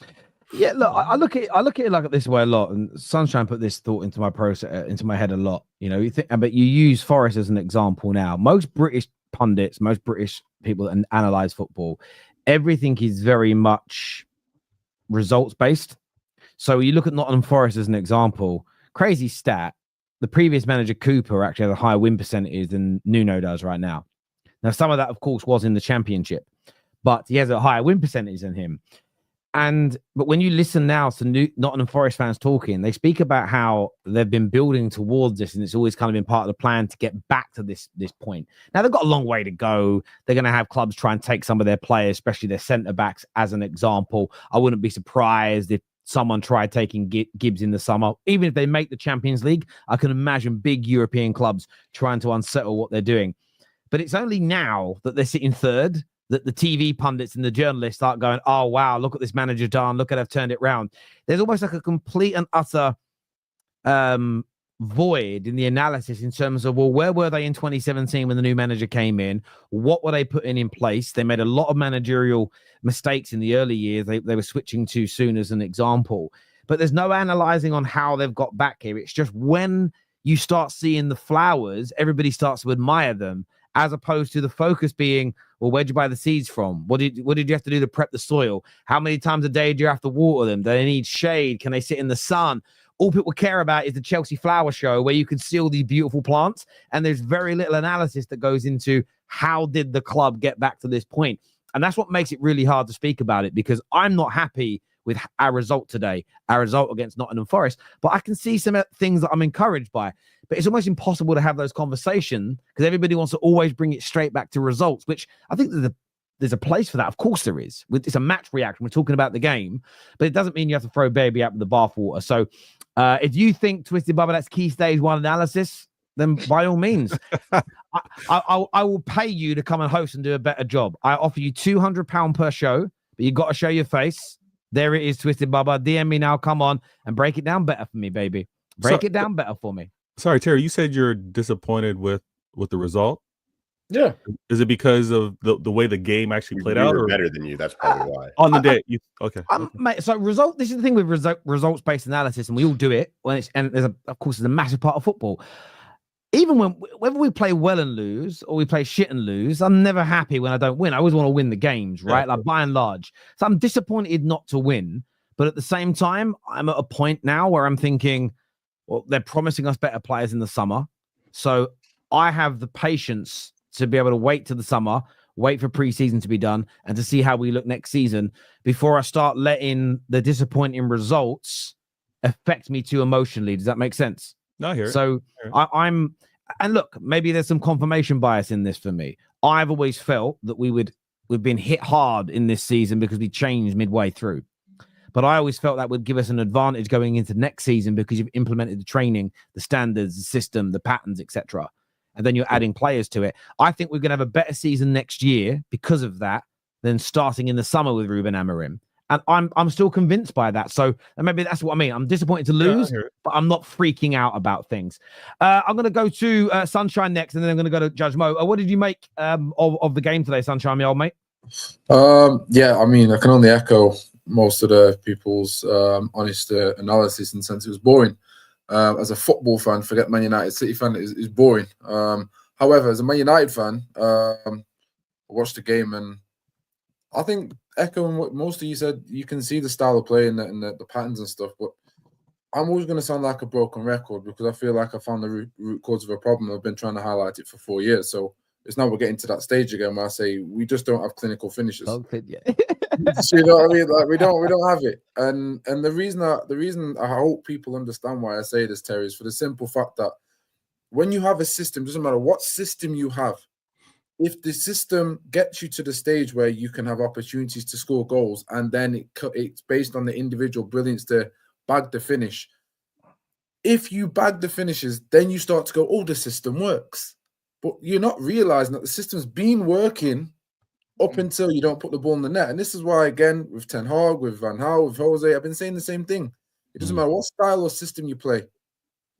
[SPEAKER 1] Yeah, look, I look at it like this way a lot, and Sunshine put this thought into my process, into my head a lot. You think, but you use Forest as an example now. Most British pundits, most British people that analyze football, everything is very much results based. So you look at Nottingham Forest as an example. Crazy stat: the previous manager Cooper actually had a higher win percentage than Nuno does right now. Now, some of that, of course, was in the championship, but he has a higher win percentage than him. But when you listen now to Nottingham Forest fans talking, they speak about how they've been building towards this, and it's always kind of been part of the plan to get back to this point. Now, they've got a long way to go. They're going to have clubs try and take some of their players, especially their centre-backs, as an example. I wouldn't be surprised if someone tried taking Gibbs in the summer. Even if they make the Champions League, I can imagine big European clubs trying to unsettle what they're doing. But it's only now that they're sitting third that the TV pundits and the journalists start going, oh, wow, look at this manager done. Look at I've turned it round. There's almost like a complete and utter void in the analysis in terms of, well, where were they in 2017 when the new manager came in? What were they putting in place? They made a lot of managerial mistakes in the early years. They were switching too soon, as an example. But there's no analyzing on how they've got back here. It's just when you start seeing the flowers, everybody starts to admire them, as opposed to the focus being, well, where'd you buy the seeds from? What did you have to do to prep the soil? How many times a day do you have to water them? Do they need shade? Can they sit in the sun? All people care about is the Chelsea Flower Show, where you can see all these beautiful plants, and there's very little analysis that goes into how did the club get back to this point. And that's what makes it really hard to speak about it, because I'm not happy with our result today, our result against Nottingham Forest, but I can see some things that I'm encouraged by. But it's almost impossible to have those conversations because everybody wants to always bring it straight back to results, which I think there's a place for that. Of course there is. It's a match reaction. We're talking about the game, but it doesn't mean you have to throw baby out with the bathwater. So if you think, Twisted Bubba, that's key stage 1 analysis, then by all means, I will pay you to come and host and do a better job. I offer you £200 per show, but you've got to show your face. There it is, Twisted Bubba. DM me now. Come on and break it down better for me, baby. Break it down better for me.
[SPEAKER 3] Sorry, Terry, you said you're disappointed with the result.
[SPEAKER 4] Yeah.
[SPEAKER 3] Is it because of the way the game actually played out? Or
[SPEAKER 5] better than you. That's probably why.
[SPEAKER 3] On the day. Okay.
[SPEAKER 1] Mate, so this is the thing with results-based analysis, and we all do it. Of course, it's a massive part of football. Even whether we play well and lose or we play shit and lose, I'm never happy when I don't win. I always want to win the games, right?
[SPEAKER 3] Yeah.
[SPEAKER 1] Like by and large. So I'm disappointed not to win. But at the same time, I'm at a point now where I'm thinking, well, they're promising us better players in the summer. So I have the patience to be able to wait till the summer, wait for preseason to be done, and to see how we look next season before I start letting the disappointing results affect me too emotionally. Does that make sense?
[SPEAKER 3] No, I hear it.
[SPEAKER 1] So and look, maybe there's some confirmation bias in this for me. I've always felt that we've been hit hard in this season because we changed midway through. But I always felt that would give us an advantage going into next season because you've implemented the training, the standards, the system, the patterns, etc. And then you're adding players to it. I think we're going to have a better season next year because of that than starting in the summer with Ruben Amorim. And I'm still convinced by that. So maybe that's what I mean. I'm disappointed to lose, but I'm not freaking out about things. I'm going to go to Sunshine next, and then I'm going to go to Judge Mo. What did you make of the game today, Sunshine, my old mate?
[SPEAKER 6] Yeah, I mean, I can only echo most of the people's honest analysis in the sense it was boring. As a football fan, forget Man United, City fan, is boring. However, as a Man United fan, I watched the game and I think echoing what most of you said, you can see the style of play and the patterns and stuff, but I'm always going to sound like a broken record because I feel like I found the root cause of a problem. I've been trying to highlight it for 4 years. So it's now we're getting to that stage again where I say we just don't have clinical finishes.
[SPEAKER 1] Yeah.
[SPEAKER 6] You know what I mean? Like we don't have it. And the reason I hope people understand why I say this, Terry, is for the simple fact that when you have a system, doesn't matter what system you have, if the system gets you to the stage where you can have opportunities to score goals and then it's based on the individual brilliance to bag the finish. If you bag the finishes, then you start to go, oh, the system works. But you're not realizing that the system's been working up until you don't put the ball in the net. And this is why, again, with Ten Hag, with Van Gaal, with Jose, I've been saying the same thing. It doesn't matter what style or system you play.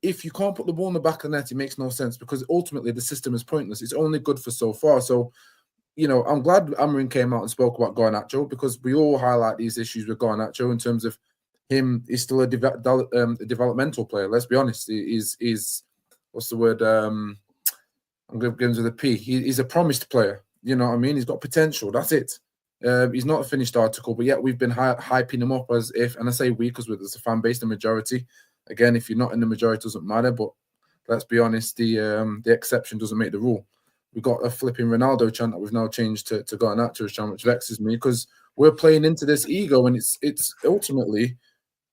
[SPEAKER 6] If you can't put the ball in the back of the net, it makes no sense because ultimately the system is pointless. It's only good for so far. So, you know, I'm glad Amorim came out and spoke about Garnacho because we all highlight these issues with Garnacho in terms of him. He's still a developmental player. Let's be honest. He's what's the word? I'm going to give him with a P. He's a promised player. You know what I mean? He's got potential. That's it. He's not a finished article, but yet we've been hyping him up as if, and I say we because there's a fan base, the majority. Again, if you're not in the majority, it doesn't matter. But let's be honest, the exception doesn't make the rule. we got a flipping Ronaldo chant that we've now changed to Garnacho's chant, which vexes me because we're playing into this ego, and it's ultimately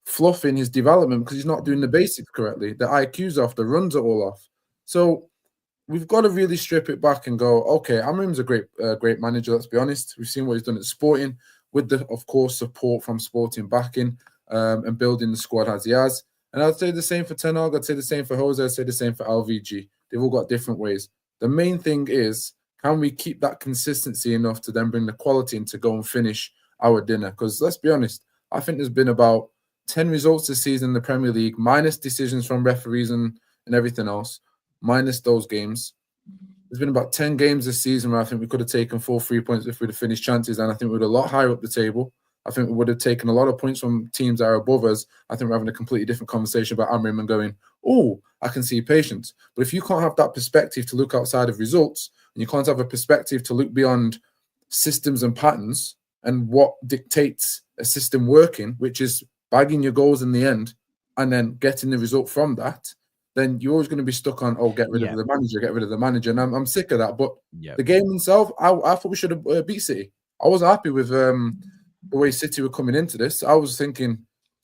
[SPEAKER 6] fluffing his development because he's not doing the basics correctly. The IQ's off, the runs are all off. So we've got to really strip it back and go, okay, Amorim's a great manager, let's be honest. We've seen what he's done at Sporting with the, of course, support from Sporting backing and building the squad as he has. And I'd say the same for Ten Hag, I'd say the same for Jose, I'd say the same for LVG. They've all got different ways. The main thing is, can we keep that consistency enough to then bring the quality in to go and finish our dinner? Because let's be honest, I think there's been about 10 results this season in the Premier League, minus decisions from referees and everything else, minus those games. There's been about 10 games this season where I think we could have taken 3 points if we'd have finished chances, and I think we'd a lot higher up the table. I think we would have taken a lot of points from teams that are above us. I think we're having a completely different conversation about Amorim and going, oh, I can see patience. But if you can't have that perspective to look outside of results, and you can't have a perspective to look beyond systems and patterns and what dictates a system working, which is bagging your goals in the end and then getting the result from that, then you're always going to be stuck on, oh, get rid of the manager, get rid of the manager. And I'm sick of that. But the game itself, I thought we should have beat City. I wasn't happy with the way City were coming into this. I was thinking,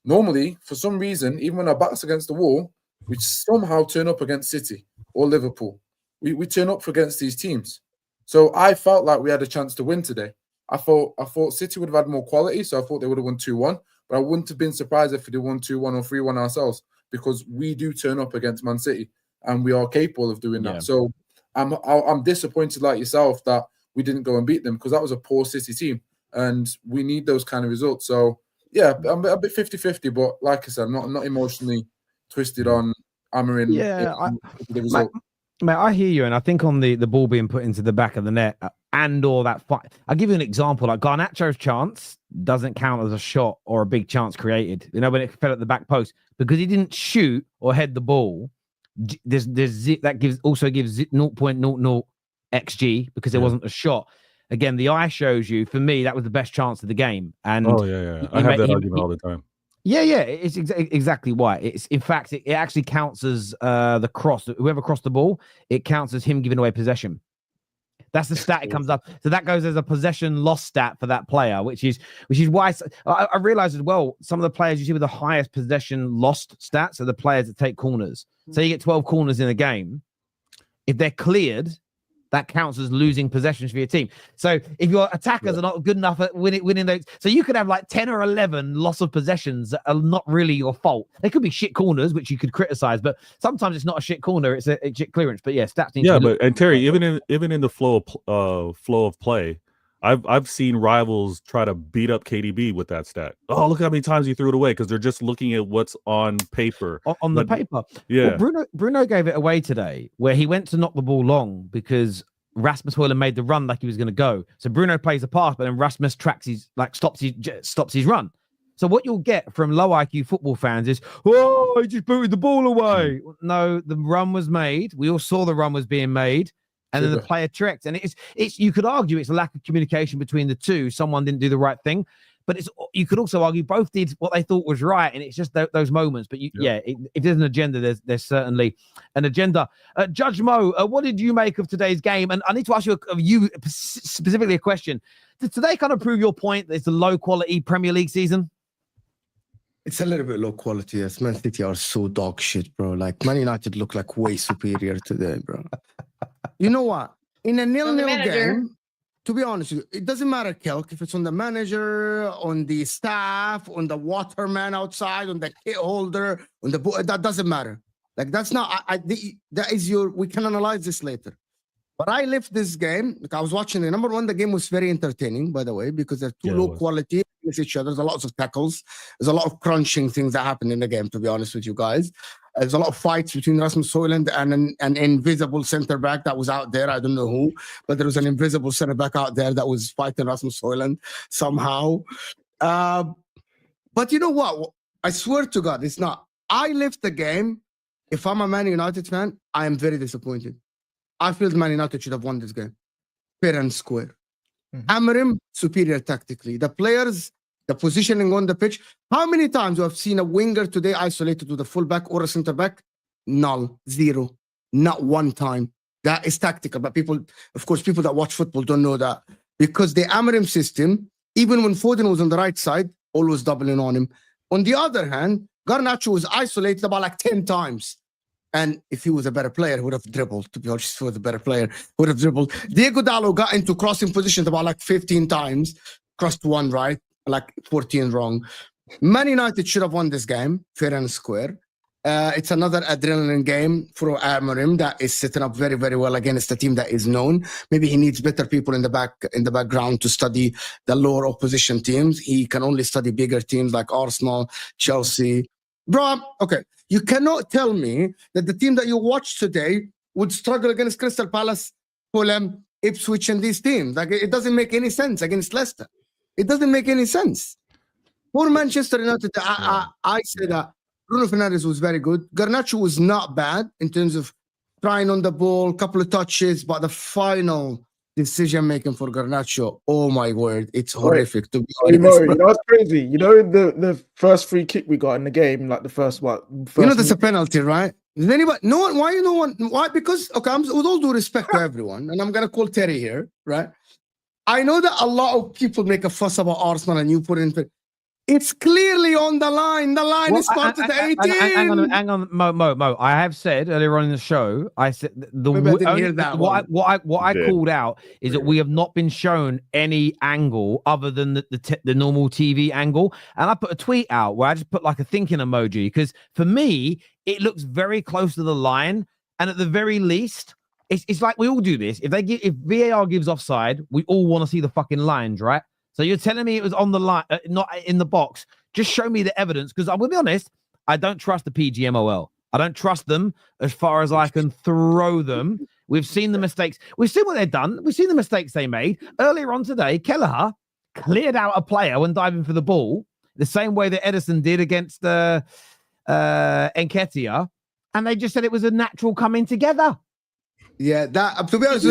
[SPEAKER 6] normally, for some reason, even when our back's against the wall, we somehow turn up against City or Liverpool. We turn up against these teams. So I felt like we had a chance to win today. I thought City would have had more quality, so I thought they would have won 2-1. But I wouldn't have been surprised if they won 2-1 or 3-1 ourselves, because we do turn up against Man City and we are capable of doing that. Yeah. So I'm disappointed like yourself that we didn't go and beat them, because that was a poor City team and we need those kind of results. So yeah, I'm a bit 50-50, but like I said, I'm not emotionally twisted on Amorim.
[SPEAKER 1] Yeah,
[SPEAKER 6] the result.
[SPEAKER 1] Mate, I hear you, and I think on the ball being put into the back of the net and or that fight. I'll give you an example. Like Garnacho's chance doesn't count as a shot or a big chance created. You know, when it fell at the back post, because he didn't shoot or head the ball. That also gives 0.00 xG because there wasn't a shot. Again, the eye shows you. For me, that was the best chance of the game. And
[SPEAKER 3] I have that argument all the time.
[SPEAKER 1] Yeah, it's exactly why. It's in fact it actually counts as the cross. Whoever crossed the ball, it counts as him giving away possession. That's the stat it comes up. So that goes as a possession loss stat for that player, which is why I realized as well, some of the players you see with the highest possession lost stats are the players that take corners. So you get 12 corners in a game. If they're cleared, that counts as losing possessions for your team. So if your attackers are not good enough at winning those, so you could have like 10 or 11 loss of possessions that are not really your fault. They could be shit corners, which you could criticize, but sometimes it's not a shit corner; it's a shit clearance. But yeah, stats need to
[SPEAKER 3] and Terry, even in the flow of play, I've seen rivals try to beat up KDB with that stat. Oh, look how many times he threw it away, because they're just looking at what's on paper.
[SPEAKER 1] On the paper.
[SPEAKER 3] Yeah.
[SPEAKER 1] Well, Bruno gave it away today, where he went to knock the ball long because Rasmus Højlund made the run like he was going to go. So Bruno plays a pass, but then Rasmus stops his run. So what you'll get from low IQ football fans is, oh, he just booted the ball away. No, the run was made. We all saw the run was being made. And then the player tricked. And it's you could argue it's a lack of communication between the two. Someone didn't do the right thing. But you could also argue both did what they thought was right. And it's just those moments. But if there's an agenda, there's certainly an agenda. Judge Mo, what did you make of today's game? And I need to ask you specifically a question. Did today kind of prove your point that it's a low quality Premier League season?
[SPEAKER 7] It's a little bit low quality. Yes, Man City are so dog shit, bro. Like Man United look like way superior today, bro. You know what? In a 0-0 game, to be honest with you, it doesn't matter, Kelk, if it's on the manager, on the staff, on the waterman outside, on the kit holder, on the that doesn't matter. Like that's not. That is your. We can analyze this later. But I left this game. Like I was watching it. Number one, the game was very entertaining, by the way, because they're too low quality against each other. There's a lot of tackles. There's a lot of crunching things that happen in the game, to be honest with you guys. There's a lot of fights between Rasmus Højlund and an invisible center back that was out there. I don't know who, but there was an invisible center back out there that was fighting Rasmus Højlund somehow. But you know what? I swear to God, it's not. I left the game. If I'm a Man United fan, I am very disappointed. I feel Man United should have won this game, fair and square. Amorim, superior tactically. The players, the positioning on the pitch. How many times you have seen a winger today isolated to the fullback or a center back? Null, zero, not one time. That is tactical, but people, of course, people that watch football don't know that because the Amorim system, even when Foden was on the right side, always doubling on him. On the other hand, Garnacho was isolated about like 10 times. And if he was a better player, he would have dribbled. To be honest, if he was a better player, would have dribbled. Diego Dallo got into crossing positions about like 15 times, crossed one right, like 14 wrong. Man United should have won this game, fair and square. It's another adrenaline game for Amorim that is setting up very, very well against a team that is known. Maybe he needs better people in the background to study the lower opposition teams. He can only study bigger teams like Arsenal, Chelsea. Bro, okay. You cannot tell me that the team that you watched today would struggle against Crystal Palace, Fulham, Ipswich, and these teams. Like it doesn't make any sense against Leicester. It doesn't make any sense. For Manchester United, I say that Bruno Fernandes was very good. Garnacho was not bad in terms of trying on the ball, couple of touches, but the final decision making for Garnacho, oh my word, it's horrific. To be honest,
[SPEAKER 4] you know what's crazy? You know the first free kick we got in the game, like the first what?
[SPEAKER 7] You know that's a penalty, right? Does anybody? No one. Why? No one. Why? Because okay, with all due respect to everyone, and I'm gonna call Terry here, right? I know that a lot of people make a fuss about Arsenal, and you put it in. It's clearly on the line. The line is part of the 18.
[SPEAKER 1] Hang on, Mo. I have said earlier on in the show, I said what I called out is that we have not been shown any angle other than the normal TV angle. And I put a tweet out where I just put like a thinking emoji because for me, it looks very close to the line. And at the very least, it's like we all do this. If VAR gives offside, we all want to see the fucking lines, right? So you're telling me it was on the line, not in the box. Just show me the evidence, because I will be honest, I don't trust the PGMOL. I don't trust them as far as I can throw them. We've seen the mistakes. We've seen what they've done. We've seen the mistakes they made. Earlier on today, Kelleher cleared out a player when diving for the ball, the same way that Edison did against Nketiah, and they just said it was a natural coming together.
[SPEAKER 7] Yeah, that to be honest,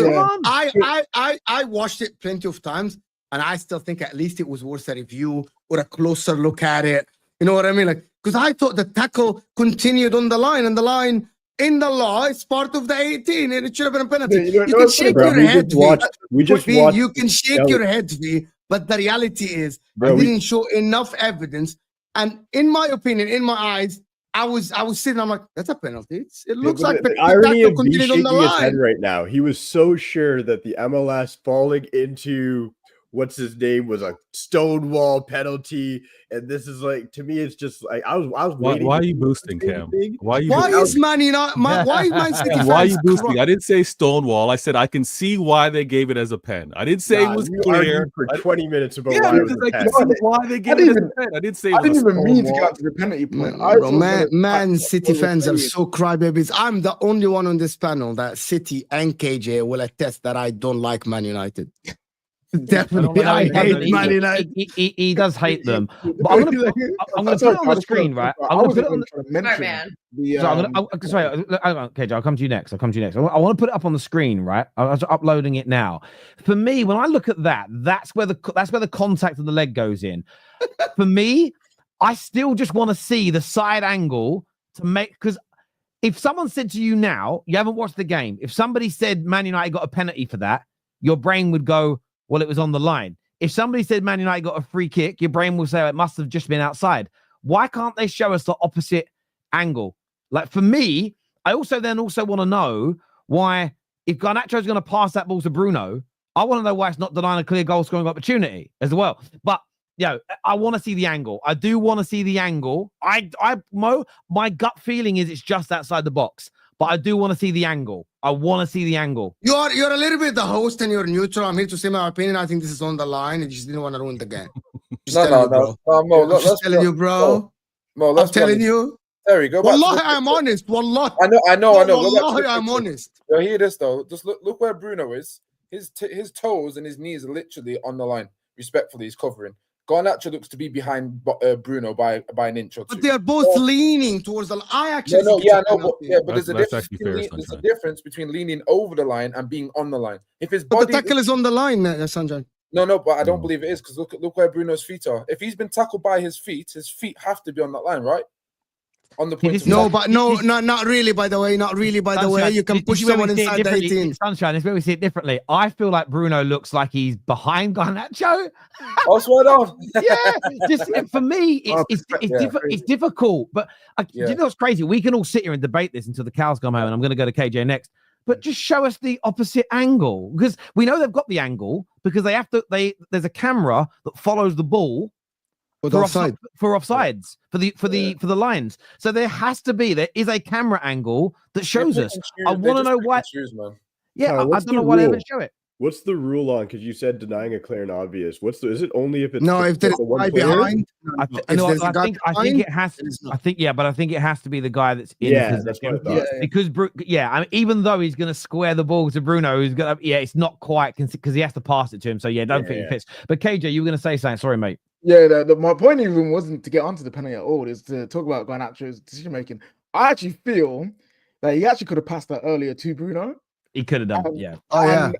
[SPEAKER 7] I watched it plenty of times. And I still think at least it was worth a review or a closer look at it. You know what I mean? Like, because I thought the tackle continued on the line, and the line in the law is part of the 18, and it should have been a penalty. You can shake your head, you can shake your head, V, but the reality is I didn't show enough evidence. And in my opinion, in my eyes, I was sitting. I'm like, that's a penalty. It looks like
[SPEAKER 5] the irony of me shaking his head right now. He was so sure that the MLS falling into what's his name was a stonewall penalty, and this is like, to me, it's just like I was waiting.
[SPEAKER 3] Why are you boosting, Cam?
[SPEAKER 7] Why is Man United? Why is Man City?
[SPEAKER 3] Why are you boosting? I didn't say stonewall. I said I can see why they gave it as a pen. I didn't say it was clear
[SPEAKER 5] for 20 minutes about
[SPEAKER 3] why they gave it as a pen. I didn't say. I
[SPEAKER 4] didn't even mean to get to the penalty point.
[SPEAKER 7] Man City fans are so crybabies. I'm the only one on this panel that City and KJ will attest that I don't like Man United. Definitely, I hate Man United.
[SPEAKER 1] He does hate them. But I'm gonna put it on the screen, right? I'm gonna put it on the sorry, KJ, I'll come to you next. I want to put it up on the screen, right? I was uploading it now. For me, when I look at that, that's where the contact of the leg goes in. For me, I still just want to see the side angle to make, because if someone said to you now, you haven't watched the game, if somebody said Man United got a penalty for that, your brain would go, well, it was on the line. If somebody said Man United got a free kick, your brain will say, oh, it must have just been outside. Why can't they show us the opposite angle? Like, for me, I also want to know why, if Garnacho is going to pass that ball to Bruno, I want to know why it's not denying a clear goal scoring opportunity as well. But, I want to see the angle. I do want to see the angle. Mo, my gut feeling is it's just outside the box. But I do want to see the angle. I want to see the angle.
[SPEAKER 7] You're a little bit the host and you're neutral. I'm here to say my opinion. I think this is on the line. And you just didn't want to ruin the game.
[SPEAKER 6] No, Mo.
[SPEAKER 7] I'm just telling you, bro.
[SPEAKER 6] Mo,
[SPEAKER 7] I'm telling you.
[SPEAKER 6] There we go.
[SPEAKER 7] Wallahi, I'm honest. Wallahi.
[SPEAKER 6] I know.
[SPEAKER 7] Wallahi, I'm honest.
[SPEAKER 6] Yo, hear this though. Just look where Bruno is. His toes and his knees are literally on the line. Respectfully, he's covering. Garnacho looks to be behind Bruno by an inch or two.
[SPEAKER 7] But they are both leaning towards the line.
[SPEAKER 6] But there's a difference between leaning over the line and being on the line. If his body,
[SPEAKER 7] but the tackle is on the line, Sanjay.
[SPEAKER 6] No, but I don't believe it is, because look where Bruno's feet are. If he's been tackled by his feet have to be on that line, right? on the point of
[SPEAKER 7] No,
[SPEAKER 6] attack.
[SPEAKER 7] but not really. By the way, not really. By the way, you can push someone inside the 18.
[SPEAKER 1] Sunshine, this is where we see it differently. I feel like Bruno looks like he's behind Garnacho.
[SPEAKER 6] Oh, swear off.
[SPEAKER 1] Yeah, just for me, it's difficult. But you know what's crazy? We can all sit here and debate this until the cows come home, and I'm going to go to KJ next. But just show us the opposite angle, because we know they've got the angle because they have to. There's a camera that follows the ball for offsides for the lines. So there is a camera angle that shows us. I want to know why. Yeah, I don't know why they haven't show it.
[SPEAKER 5] What's the rule on? Because you said denying a clear and obvious. Is it only if it's
[SPEAKER 7] if there's a guy behind?
[SPEAKER 1] I think it has. I think it has to be the guy that's in.
[SPEAKER 5] Yeah, that's what I thought.
[SPEAKER 1] Because I mean, even though he's going to square the ball to Bruno, who's going to it's not quite because he has to pass it to him. So don't think it fits. But KJ, you were going to say something. Sorry, mate.
[SPEAKER 4] Yeah, my point even wasn't to get onto the penalty at all. Is to talk about Garnacho's decision making. I actually feel that he actually could have passed that earlier to Bruno.
[SPEAKER 1] He could have done,
[SPEAKER 4] and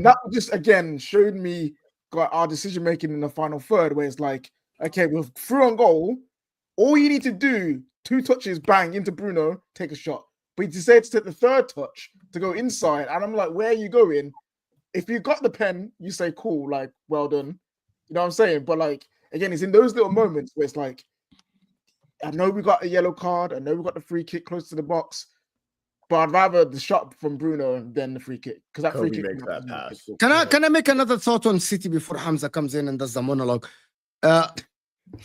[SPEAKER 4] that just again showed me our decision making in the final third, where it's like, okay, we're through on goal. All you need to do, 2 touches, bang into Bruno, take a shot. But he decided to take the 3rd touch to go inside, and I'm like, where are you going? If you got the pen, you say, cool, like, well done. You know what I'm saying? But like, again, it's in those little moments where it's like, I know we got a yellow card, I know we got the free kick close to the box. But I'd rather the shot from Bruno than the free kick, because that free kick makes that pass.
[SPEAKER 7] Can I make another thought on City before Hamza comes in and does the monologue?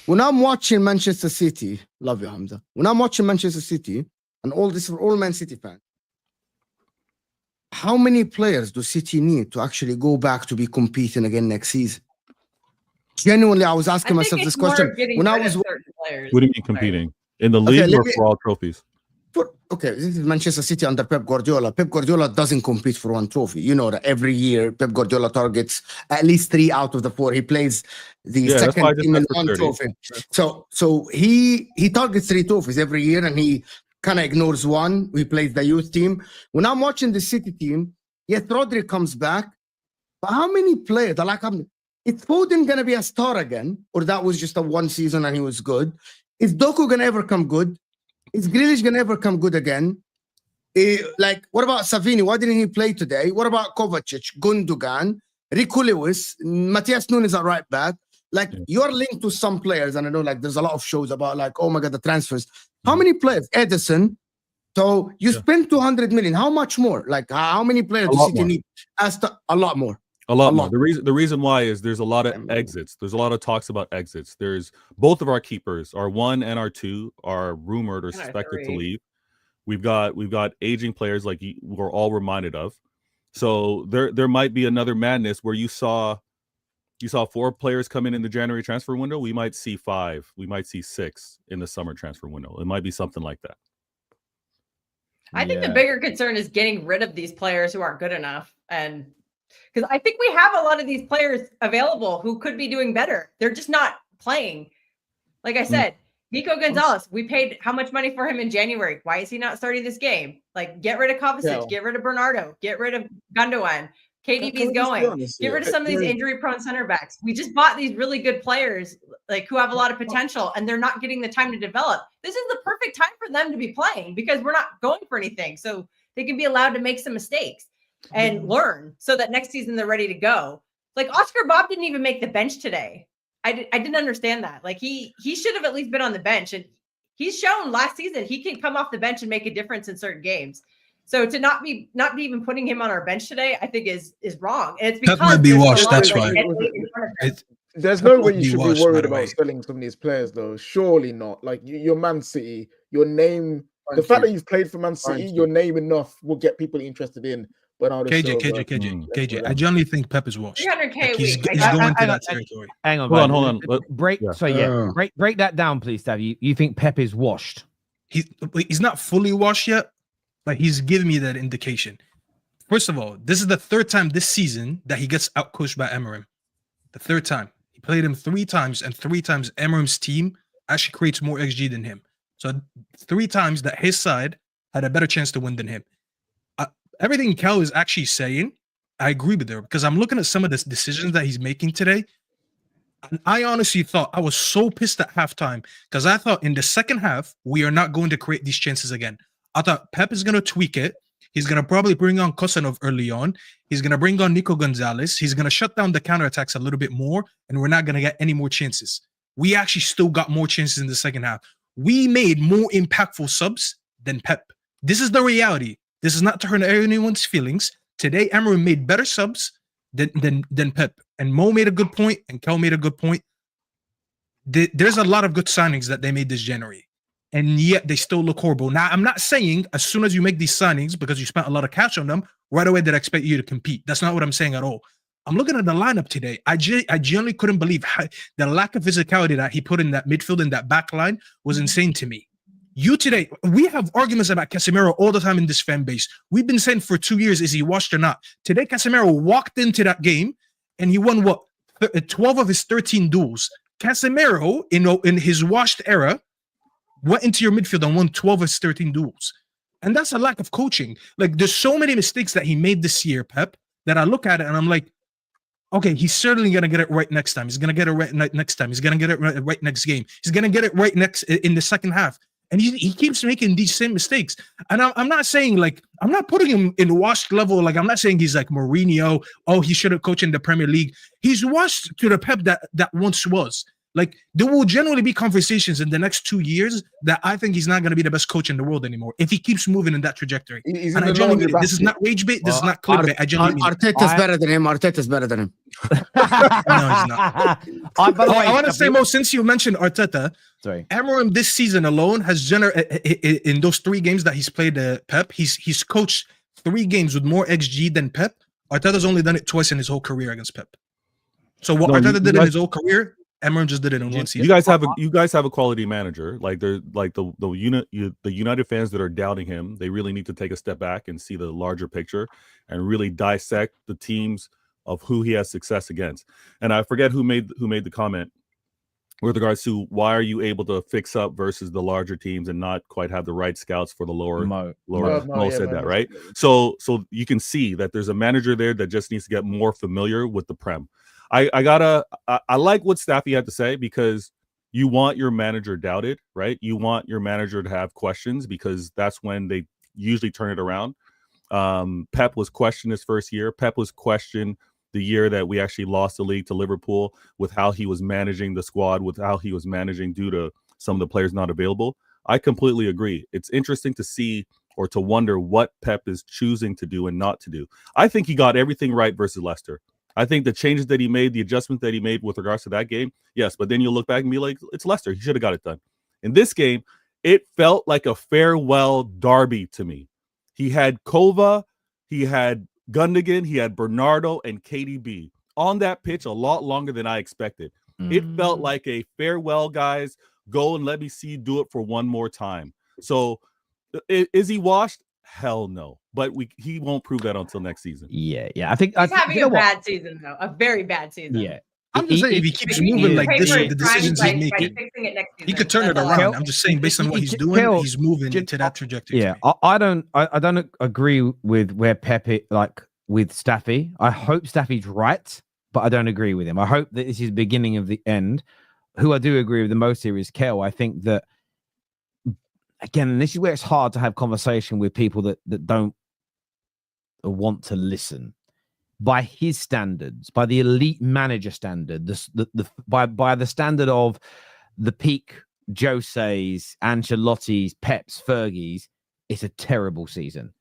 [SPEAKER 7] When I'm watching Manchester City, love you, Hamza. When I'm watching Manchester City, and all Man City fans, how many players do City need to actually go back to be competing again next season? Genuinely, I was asking myself this question when I was.
[SPEAKER 3] What do you mean competing in the league or for all trophies?
[SPEAKER 7] This is Manchester City under Pep Guardiola. Pep Guardiola doesn't compete for one trophy. You know that every year Pep Guardiola targets at least 3 out of the 4. He plays the second team in one trophy. So he targets 3 trophies every year, and he kind of ignores one. He plays the youth team. When I'm watching the City team, yes, Rodri comes back, but how many players? Is Foden gonna be a star again, or that was just a one season and he was good? Is Doku gonna ever come good? Is Grealish gonna ever come good again? What about Savini? Why didn't he play today? What about Kovacic, Gundogan, Rico Lewis, Matthias Nunes at right back? You're linked to some players, and I know there's a lot of shows about oh my god, the transfers. How many players? Edison. So you spend 200 million. How much more? How many players do City need? A lot more.
[SPEAKER 3] A lot more. The reason why is there's a lot of exits. There's a lot of talks about exits. There's both of our keepers, our 1 and our 2, are rumored or suspected to leave. We've got aging players like we're all reminded of. So there might be another madness where you saw 4 players come in the January transfer window. We might see 5. We might see 6 in the summer transfer window. It might be something like that.
[SPEAKER 2] I think the bigger concern is getting rid of these players who aren't good enough, and because I think we have a lot of these players available who could be doing better. They're just not playing. Like I said, Nico Gonzalez, we paid how much money for him in January? Why is he not starting this game? Get rid of Kovacic, get rid of Bernardo, get rid of Gundogan. KDB's going. Get rid of some of these injury-prone center backs. We just bought these really good players who have a lot of potential, and they're not getting the time to develop. This is the perfect time for them to be playing because we're not going for anything. So they can be allowed to make some mistakes and learn so that next season they're ready to go. Oscar Bob didn't even make the bench today. I didn't understand that. He should have at least been on the bench, and he's shown last season he can come off the bench and make a difference in certain games. So to not be even putting him on our bench today, I think is wrong. And it's because
[SPEAKER 8] Pep might be washed. That's why.
[SPEAKER 4] There's no way you should be worried about selling some of these players, though. Surely not. Your Man City, your name, the fact that you've played for Man City, your name enough will get people interested in.
[SPEAKER 8] KJ, I generally think Pep is washed.
[SPEAKER 2] 300K
[SPEAKER 8] he's going to that territory.
[SPEAKER 3] Hang on, hold on.
[SPEAKER 1] Break that down, please, Stav. You think Pep is washed?
[SPEAKER 8] He's not fully washed yet, but he's giving me that indication. First of all, this is the 3rd time this season that he gets outcoached by Emery. The 3rd time. He played him 3 times, and 3 times Emery's team actually creates more XG than him. So 3 times that his side had a better chance to win than him. Everything Kel is actually saying, I agree with her, because I'm looking at some of the decisions that he's making today. And I honestly thought, I was so pissed at halftime because I thought in the second half, we are not going to create these chances again. I thought Pep is going to tweak it. He's going to probably bring on Kosanov early on. He's going to bring on Nico Gonzalez. He's going to shut down the counterattacks a little bit more, and we're not going to get any more chances. We actually still got more chances in the second half. We made more impactful subs than Pep. This is the reality. This is not to hurt anyone's feelings. Today, Amorim made better subs than Pep. And Mo made a good point, and Kel made a good point. There's a lot of good signings that they made this January, and yet they still look horrible. Now, I'm not saying as soon as you make these signings, because you spent a lot of cash on them, right away that I expect you to compete. That's not what I'm saying at all. I'm looking at the lineup today. I genuinely couldn't believe the lack of physicality that he put in that midfield and that back line was insane to me. You today, we have arguments about Casemiro all the time in this fan base. We've been saying for 2 years, is he washed or not? Today, Casemiro walked into that game and he won 12 of his 13 duels. Casemiro, in his washed era, went into your midfield and won 12 of his 13 duels. And that's a lack of coaching. Like, there's so many mistakes that he made this year, Pep, that I look at it and I'm like, okay, he's certainly going to get it right next time. He's going to get it right next time. He's going to get it right next game. He's going to get it right next in the second half. And he keeps making these same mistakes. And I'm not saying, like, I'm not putting him in washed level. Like, I'm not saying he's like Mourinho. Oh, he should have coached in the Premier League. He's washed to the Pep that once was. Like, there will generally be conversations in the next 2 years that I think he's not going to be the best coach in the world anymore if he keeps moving in that trajectory. And I genuinely mean, this is not rage bait. This is not clickbait. I genuinely mean
[SPEAKER 7] Arteta's better than him. Arteta's better than him.
[SPEAKER 8] No, he's not. I want to say, Mo, since you mentioned Arteta,
[SPEAKER 1] sorry,
[SPEAKER 8] Amorim this season alone has in those 3 games that he's played Pep, he's coached 3 games with more XG than Pep. Arteta's only done it twice in his whole career against Pep. So what Arteta did in his whole career, Amorim just did it in one season.
[SPEAKER 3] You guys have a quality manager. Like, they're like the United fans that are doubting him. They really need to take a step back and see the larger picture and really dissect the teams of who he has success against. And I forget who made the comment with regards to why are you able to fix up versus the larger teams and not quite have the right scouts for the lower. Mo said that, right? So you can see that there's a manager there that just needs to get more familiar with the Prem. I like what Staffy had to say, because you want your manager doubted, right? You want your manager to have questions, because that's when they usually turn it around. Pep was questioned his first year. Pep was questioned the year that we actually lost the league to Liverpool, with how he was managing the squad, with how he was managing due to some of the players not available. I completely agree. It's interesting to see or to wonder what Pep is choosing to do and not to do. I think he got everything right versus Leicester. I think the changes that he made, the adjustment that he made with regards to that game, yes, but then you'll look back and be like, it's Leicester. He should have got it done. In this game, it felt like a farewell derby to me. He had Kova, he had Gundogan, he had Bernardo, and KDB on that pitch a lot longer than I expected. It felt like a farewell, guys. Go and let me see you do it for one more time. So is he washed? Hell no. But he won't prove that until next season.
[SPEAKER 1] Yeah. I think
[SPEAKER 2] he's having a bad season, though. A very bad season.
[SPEAKER 1] Yeah.
[SPEAKER 8] I'm just saying, if he keeps moving like this, the decisions he's making, he could turn it around. I'm just saying, based on what he's doing, he's moving into that trajectory.
[SPEAKER 1] Yeah, I don't agree with where Pep with Staffy. I hope Staffy's right, but I don't agree with him. I hope that this is the beginning of the end. Who I do agree with the most here is Kel. I think that, again, and this is where it's hard to have conversation with people that don't want to listen. By his standards, by the elite manager standard, by the standard of the peak Jose's, Ancelotti's, Pep's, Fergie's, it's a terrible season.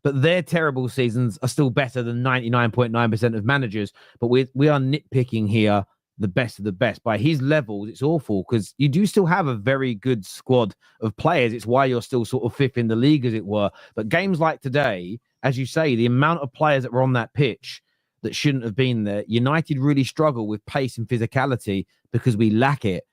[SPEAKER 1] But their terrible seasons are still better than 99.9% of managers. But we are nitpicking here the best of the best. By his levels, it's awful, because you do still have a very good squad of players. It's why you're still sort of fifth in the league, as it were. But games like today, as you say, the amount of players that were on that pitch that shouldn't have been there. United really struggle with pace and physicality because we lack it.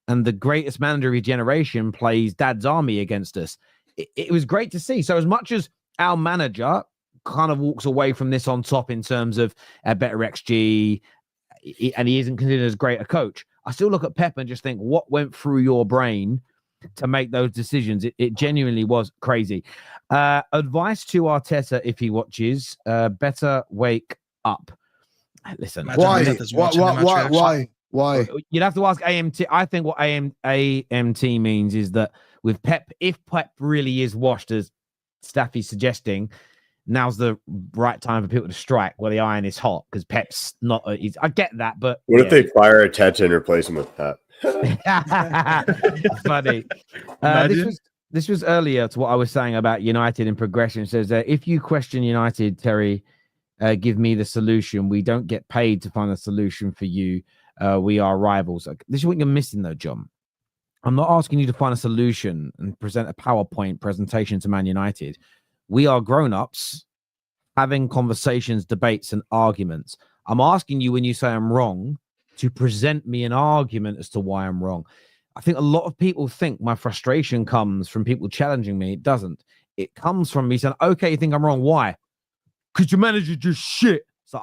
[SPEAKER 1] And the greatest manager of his generation plays Dad's Army against us. It was great to see. So as much as our manager kind of walks away from this on top in terms of a better XG, and he isn't considered as great a coach, I still look at Pep and just think, what went through your brain to make those decisions? It genuinely was crazy. Advice to Arteta, if he watches, better wake up. Listen,
[SPEAKER 7] why? Why?
[SPEAKER 1] You'd have to ask AMT. I think what AMT means is that with Pep, if Pep really is washed, as Staffy's suggesting, now's the right time for people to strike where the iron is hot because Pep's not. I get that, but
[SPEAKER 5] What if they fire Arteta and replace him with Pep?
[SPEAKER 1] Funny. This was earlier to what I was saying about United and progression. It says if you question United, Terry, give me the solution. We don't get paid to find a solution for you. We are rivals. This is what you're missing, though, John. I'm not asking you to find a solution and present a PowerPoint presentation to Man United. We are grown-ups having conversations, debates, and arguments. I'm asking you when you say I'm wrong to present me an argument as to why I'm wrong. I think a lot of people think my frustration comes from people challenging me. It doesn't. It comes from me saying, okay, you think I'm wrong. Why? Because your manager just shit. So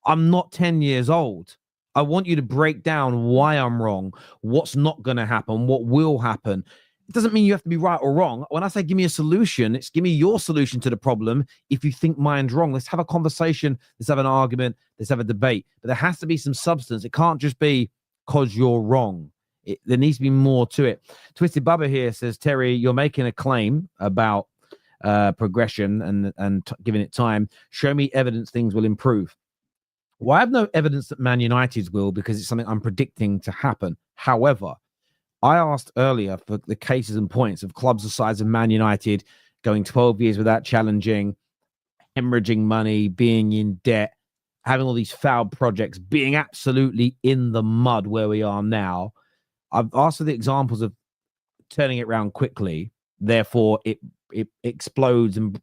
[SPEAKER 1] I'm not 10 years old. I want you to break down why I'm wrong, what's not going to happen, what will happen. It doesn't mean you have to be right or wrong. When I say give me a solution, it's give me your solution to the problem. If you think mine's wrong, let's have a conversation. Let's have an argument. Let's have a debate. But there has to be some substance. It can't just be because you're wrong. There needs to be more to it. Twisted Bubba here says, Terry, you're making a claim about progression and giving it time. Show me evidence things will improve. Well, I have no evidence that Man United will because it's something I'm predicting to happen. However, I asked earlier for the cases and points of clubs the size of Man United going 12 years without challenging, hemorrhaging money, being in debt, having all these failed projects, being absolutely in the mud where we are now. I've asked for the examples of turning it around quickly. Therefore, it explodes and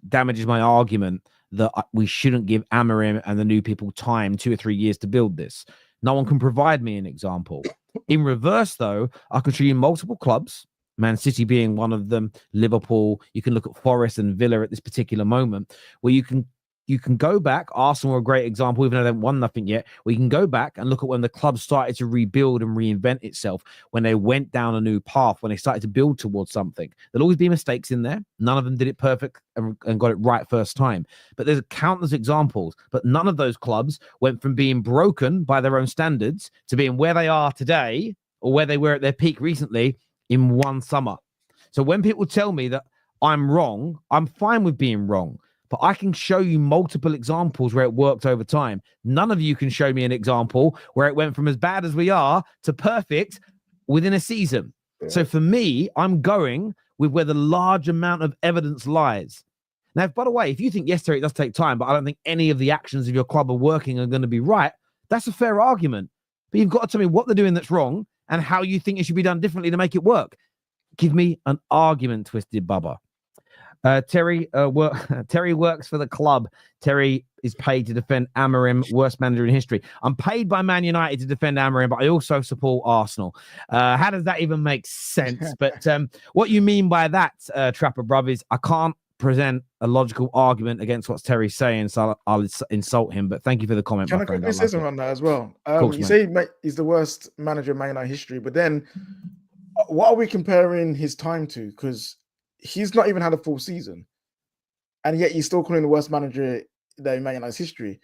[SPEAKER 1] damages my argument that we shouldn't give Amorim and the new people time 2 or 3 years to build this. No one can provide me an example. In reverse, though, I can show you multiple clubs, Man City being one of them, Liverpool. You can look at Forest and Villa at this particular moment, where you can go back. Arsenal are a great example, even though they haven't won nothing yet. We can go back and look at when the club started to rebuild and reinvent itself, when they went down a new path, when they started to build towards something. There'll always be mistakes in there. None of them did it perfect and got it right first time. But there's countless examples. But none of those clubs went from being broken by their own standards to being where they are today or where they were at their peak recently in one summer. So when people tell me that I'm wrong, I'm fine with being wrong. But I can show you multiple examples where it worked over time. None of you can show me an example where it went from as bad as we are to perfect within a season. Yeah. So for me, I'm going with where the large amount of evidence lies. Now, by the way, if you think, yes, Terry, it does take time, but I don't think any of the actions of your club are working and going to be right, that's a fair argument. But you've got to tell me what they're doing that's wrong and how you think it should be done differently to make it work. Give me an argument, Twisted Bubba. Terry works for the club. Terry is paid to defend Amorim, worst manager in history. I'm paid by Man United to defend Amorim, but I also support Arsenal. How does that even make sense? But what you mean by that, Trapper Bruv, is I can't present a logical argument against what Terry's saying, so I'll insult him. But thank you for the comment.
[SPEAKER 4] Can I quickly say something on that as well? You say he's the worst manager in Man United history, but then what are we comparing his time to? Because he's not even had a full season, and yet you're still calling the worst manager in Man United's history.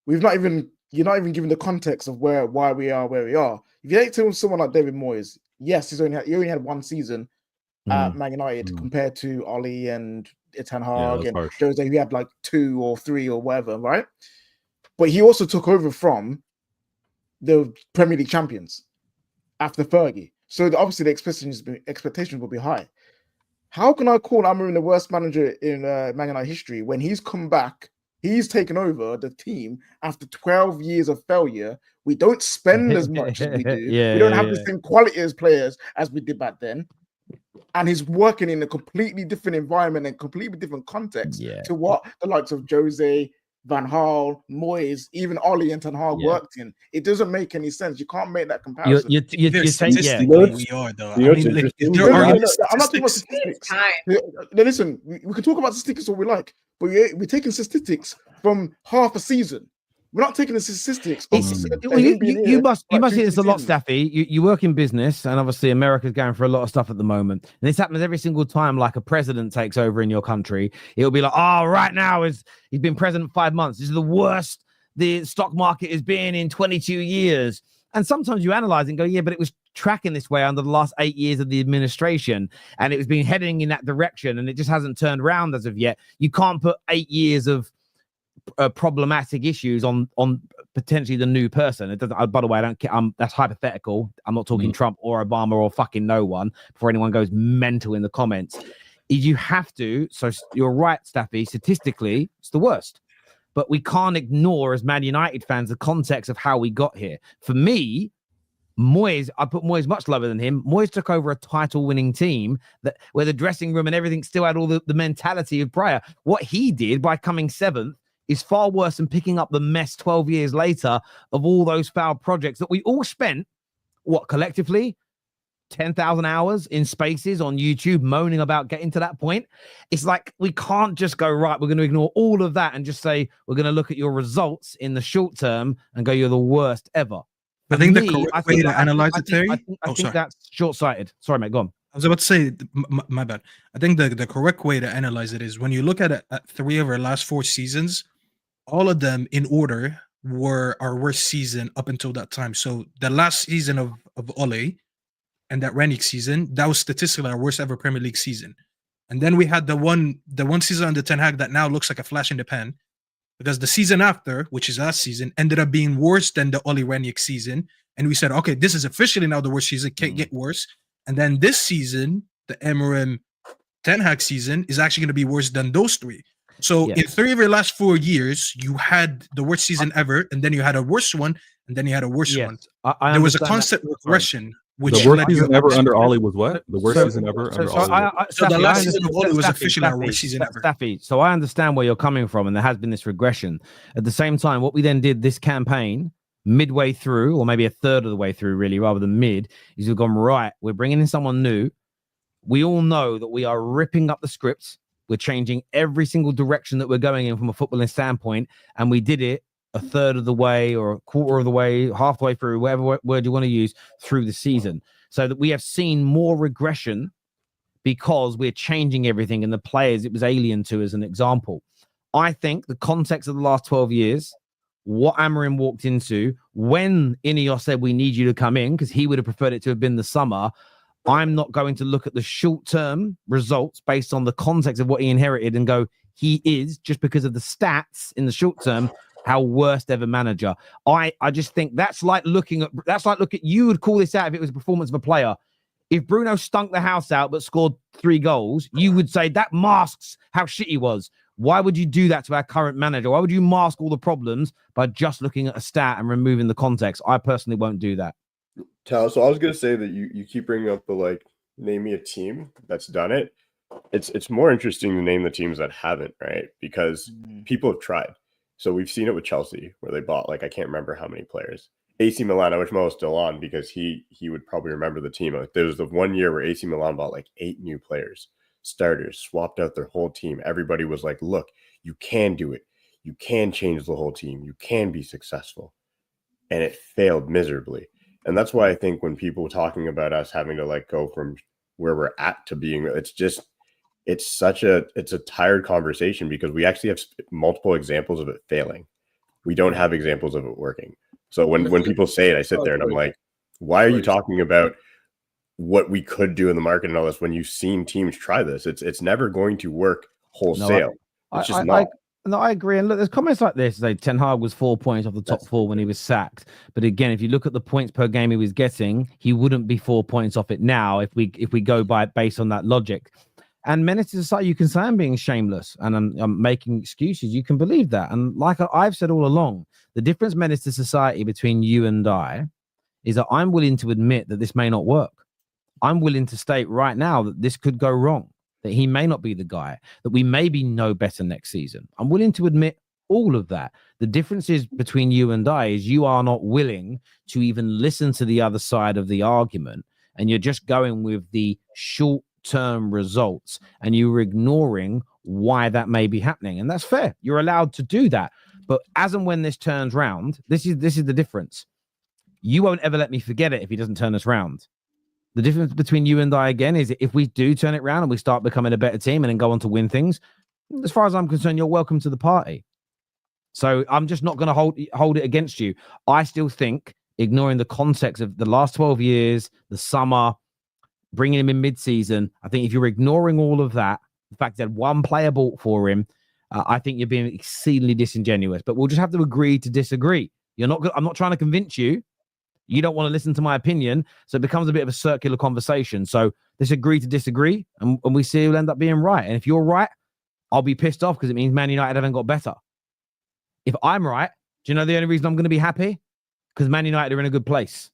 [SPEAKER 4] You're not even giving the context of why we are where we are. If you take to someone like David Moyes, yes, he only had one season at Man United compared to Oli and Ten Hag and Jose, who had like 2 or 3 or whatever, right? But he also took over from the Premier League champions after Fergie, so obviously the expectations will be high. How can I call Amorim the worst manager in Man United history when he's come back, he's taken over the team after 12 years of failure? We don't spend as much as we do. We don't have the same quality as players as we did back then. And he's working in a completely different environment and completely different context to what the likes of Jose, Van Gaal, Moyes, even Oli and Ten Hag worked in. It doesn't make any sense. You can't make that comparison.
[SPEAKER 8] We are though. I'm not
[SPEAKER 4] talking about statistics. Listen, we can talk about statistics all we like, but we're taking statistics from half a season. We're not taking the statistics.
[SPEAKER 1] You must see this a lot, Staffy. You work in business, and obviously America's going for a lot of stuff at the moment. And this happens every single time, like a president takes over in your country. It'll be like, oh, right now he's been president 5 months. This is the worst the stock market has been in 22 years. And sometimes you analyze and go, yeah, but it was tracking this way under the last 8 years of the administration, and it was been heading in that direction, and it just hasn't turned around as of yet. You can't put 8 years of problematic issues on potentially the new person. It doesn't. By the way, I don't care. That's hypothetical. I'm not talking Trump or Obama or fucking no one. Before anyone goes mental in the comments, you have to. So you're right, Staffy. Statistically, it's the worst. But we can't ignore, as Man United fans, the context of how we got here. For me, Moyes, I put Moyes much lower than him. Moyes took over a title-winning team where the dressing room and everything still had all the mentality of prior. What he did by coming 7th is far worse than picking up the mess 12 years later of all those failed projects that we all spent, collectively? 10,000 hours in spaces on YouTube moaning about getting to that point. It's like we can't just go, right, we're going to ignore all of that and just say we're going to look at your results in the short term and go, you're the worst ever.
[SPEAKER 8] I think the correct way to analyze it, Terry.
[SPEAKER 1] I think that's short-sighted. Sorry, mate, go on.
[SPEAKER 8] I was about to say, my bad. I think the correct way to analyze it is when you look at it at 3 of our last 4 seasons, all of them in order were our worst season up until that time. So the last season of Ole and that Ranić season, that was statistically our worst ever Premier League season. And then we had the one season under Ten Hag that now looks like a flash in the pan, because the season after, which is last season, ended up being worse than the Ole Ranić season. And we said, okay, this is officially now the worst season, can't get worse. And then this season, the Emery Ten Hag season, is actually going to be worse than those 3. So in 3 of your last 4 years, you had the worst season ever, and then you had a worse one, and then you had a worse one. There was a constant regression.
[SPEAKER 3] The worst season ever under Ollie was what? The worst season ever under Ollie.
[SPEAKER 8] So the last season of Ollie was officially our worst season ever.
[SPEAKER 1] Staffy, so I understand where you're coming from, and there has been this regression. At the same time, what we then did this campaign, midway through, or maybe a third of the way through, really, rather than mid, is we've gone, right, we're bringing in someone new. We all know that we are ripping up the scripts. We're changing every single direction that we're going in from a footballing standpoint, and we did it a third of the way or a quarter of the way, halfway through, whatever word you want to use, through the season. So that we have seen more regression because we're changing everything, and the players it was alien to, as an example. I think the context of the last 12 years, what Amorim walked into, when Ineos said we need you to come in, because he would have preferred it to have been the summer, I'm not going to look at the short-term results based on the context of what he inherited and go, he is, just because of the stats in the short term, our worst ever manager. I just think that's like looking at you would call this out if it was a performance of a player. If Bruno stunk the house out but scored 3 goals, you would say that masks how shit he was. Why would you do that to our current manager? Why would you mask all the problems by just looking at a stat and removing the context? I personally won't do that.
[SPEAKER 5] So I was going to say that you keep bringing up the, name me a team that's done it. It's more interesting to name the teams that haven't, right? Because people have tried. So we've seen it with Chelsea, where they bought, I can't remember how many players. AC Milan, I wish Mo was still on, because he would probably remember the team. There was the 1 year where AC Milan bought 8 new players, starters, swapped out their whole team. Everybody was like, look, you can do it. You can change the whole team. You can be successful. And it failed miserably. And that's why I think when people talking about us having to go from where we're at to being, it's a tired conversation, because we actually have multiple examples of it failing. We don't have examples of it working. So when people say it, I sit there and I'm like, why are you talking about what we could do in the market and all this when you've seen teams try this? It's never going to work wholesale. It's just not.
[SPEAKER 1] No, I agree. And look, there's comments like this. Ten Hag was 4 points off the top 4 when he was sacked. But again, if you look at the points per game he was getting, he wouldn't be 4 points off it now if we go based on that logic. And Menace to Society, you can say I'm being shameless and I'm making excuses. You can believe that. And like I've said all along, the difference, Menace to Society, between you and I is that I'm willing to admit that this may not work. I'm willing to state right now that this could go wrong, that he may not be the guy, that we maybe know better next season. I'm willing to admit all of that. The difference is between you and I is you are not willing to even listen to the other side of the argument, and you're just going with the short-term results, and you're ignoring why that may be happening. And that's fair. You're allowed to do that. But as and when this turns round, this is the difference. You won't ever let me forget it if he doesn't turn us round. The difference between you and I, again, is if we do turn it around and we start becoming a better team and then go on to win things, as far as I'm concerned, you're welcome to the party. So I'm just not going to hold it against you. I still think ignoring the context of the last 12 years, the summer, bringing him in mid-season. I think if you're ignoring all of that, the fact that one player bought for him, I think you're being exceedingly disingenuous. But we'll just have to agree to disagree. I'm not trying to convince you. You don't want to listen to my opinion, so it becomes a bit of a circular conversation. So let's agree to disagree, and we see who'll end up being right. And if you're right, I'll be pissed off because it means Man United haven't got better. If I'm right, do you know the only reason I'm going to be happy? Because Man United are in a good place.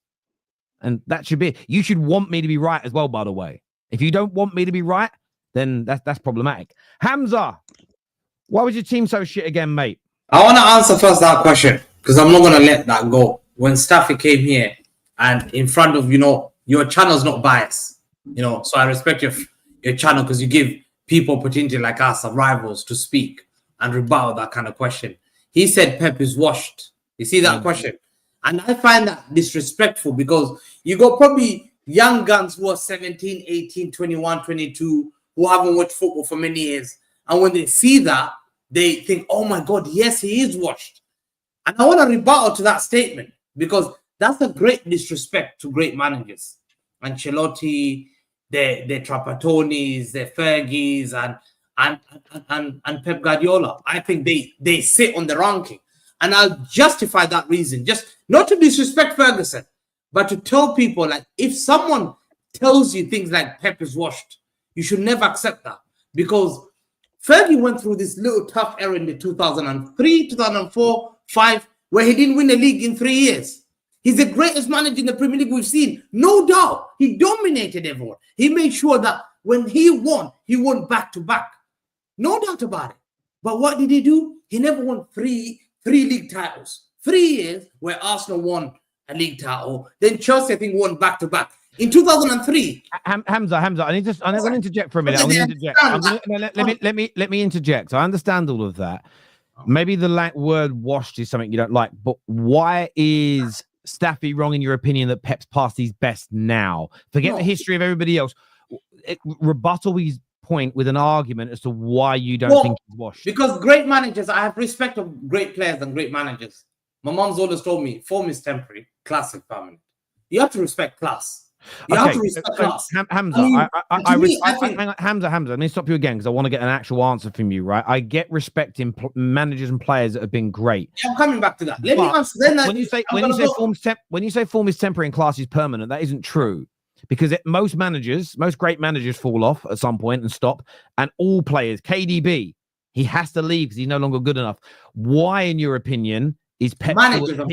[SPEAKER 1] And that should be, you should want me to be right as well, by the way. If you don't want me to be right, then that's problematic. Hamza, why was your team so shit again, mate?
[SPEAKER 9] I want to answer first that question because I'm not going to let that go. When Staffy came here and in front of, your channel's not biased, so I respect your channel because you give people opportunity like us, our rivals, to speak and rebuttal that kind of question. He said Pep is washed. You see that question? And I find that disrespectful because you got probably young guns who are 17, 18, 21, 22, who haven't watched football for many years. And when they see that, they think, oh my God, yes, he is washed. And I want to rebuttal to that statement because that's a great disrespect to great managers. Ancelotti, the Trapattoni's, the Fergies, and Pep Guardiola. I think they sit on the ranking. And I'll justify that reason, just not to disrespect Ferguson, but to tell people, like, if someone tells you things like Pep is washed, you should never accept that. Because Fergie went through this little tough era in the 2003, 2004, 5, where he didn't win a league in 3 years. He's the greatest manager in the Premier League we've seen. No doubt. He dominated everyone. He made sure that when he won back to back. No doubt about it. But what did he do? He never won three league titles. 3 years where Arsenal won a league title. Then Chelsea, I think, won back to back. In 2003.
[SPEAKER 1] Hamza, I'm going to interject for a minute. Let me interject. I understand all of that. Maybe the word washed is something you don't like, but why is Staffy wrong in your opinion that Pep's past his best now? Forget the history of everybody else. Rebuttal his point with an argument as to why you don't think he's washed.
[SPEAKER 9] Because great managers, I have respect of great players and great managers. My mom's always told me, form is temporary, class is permanent. You have to respect class. You have to respect class.
[SPEAKER 1] Hamza, Hamza, let me stop you again because I want to get an actual answer from you, right? I get respect in managers and players that have been great.
[SPEAKER 9] Yeah, I'm coming back to that. Let me answer. Then
[SPEAKER 1] when you say form is temporary and class is permanent, that isn't true. Because most great managers fall off at some point and stop. And all players, KDB, he has to leave because he's no longer good enough. Why, in your opinion, is Pep
[SPEAKER 9] manager?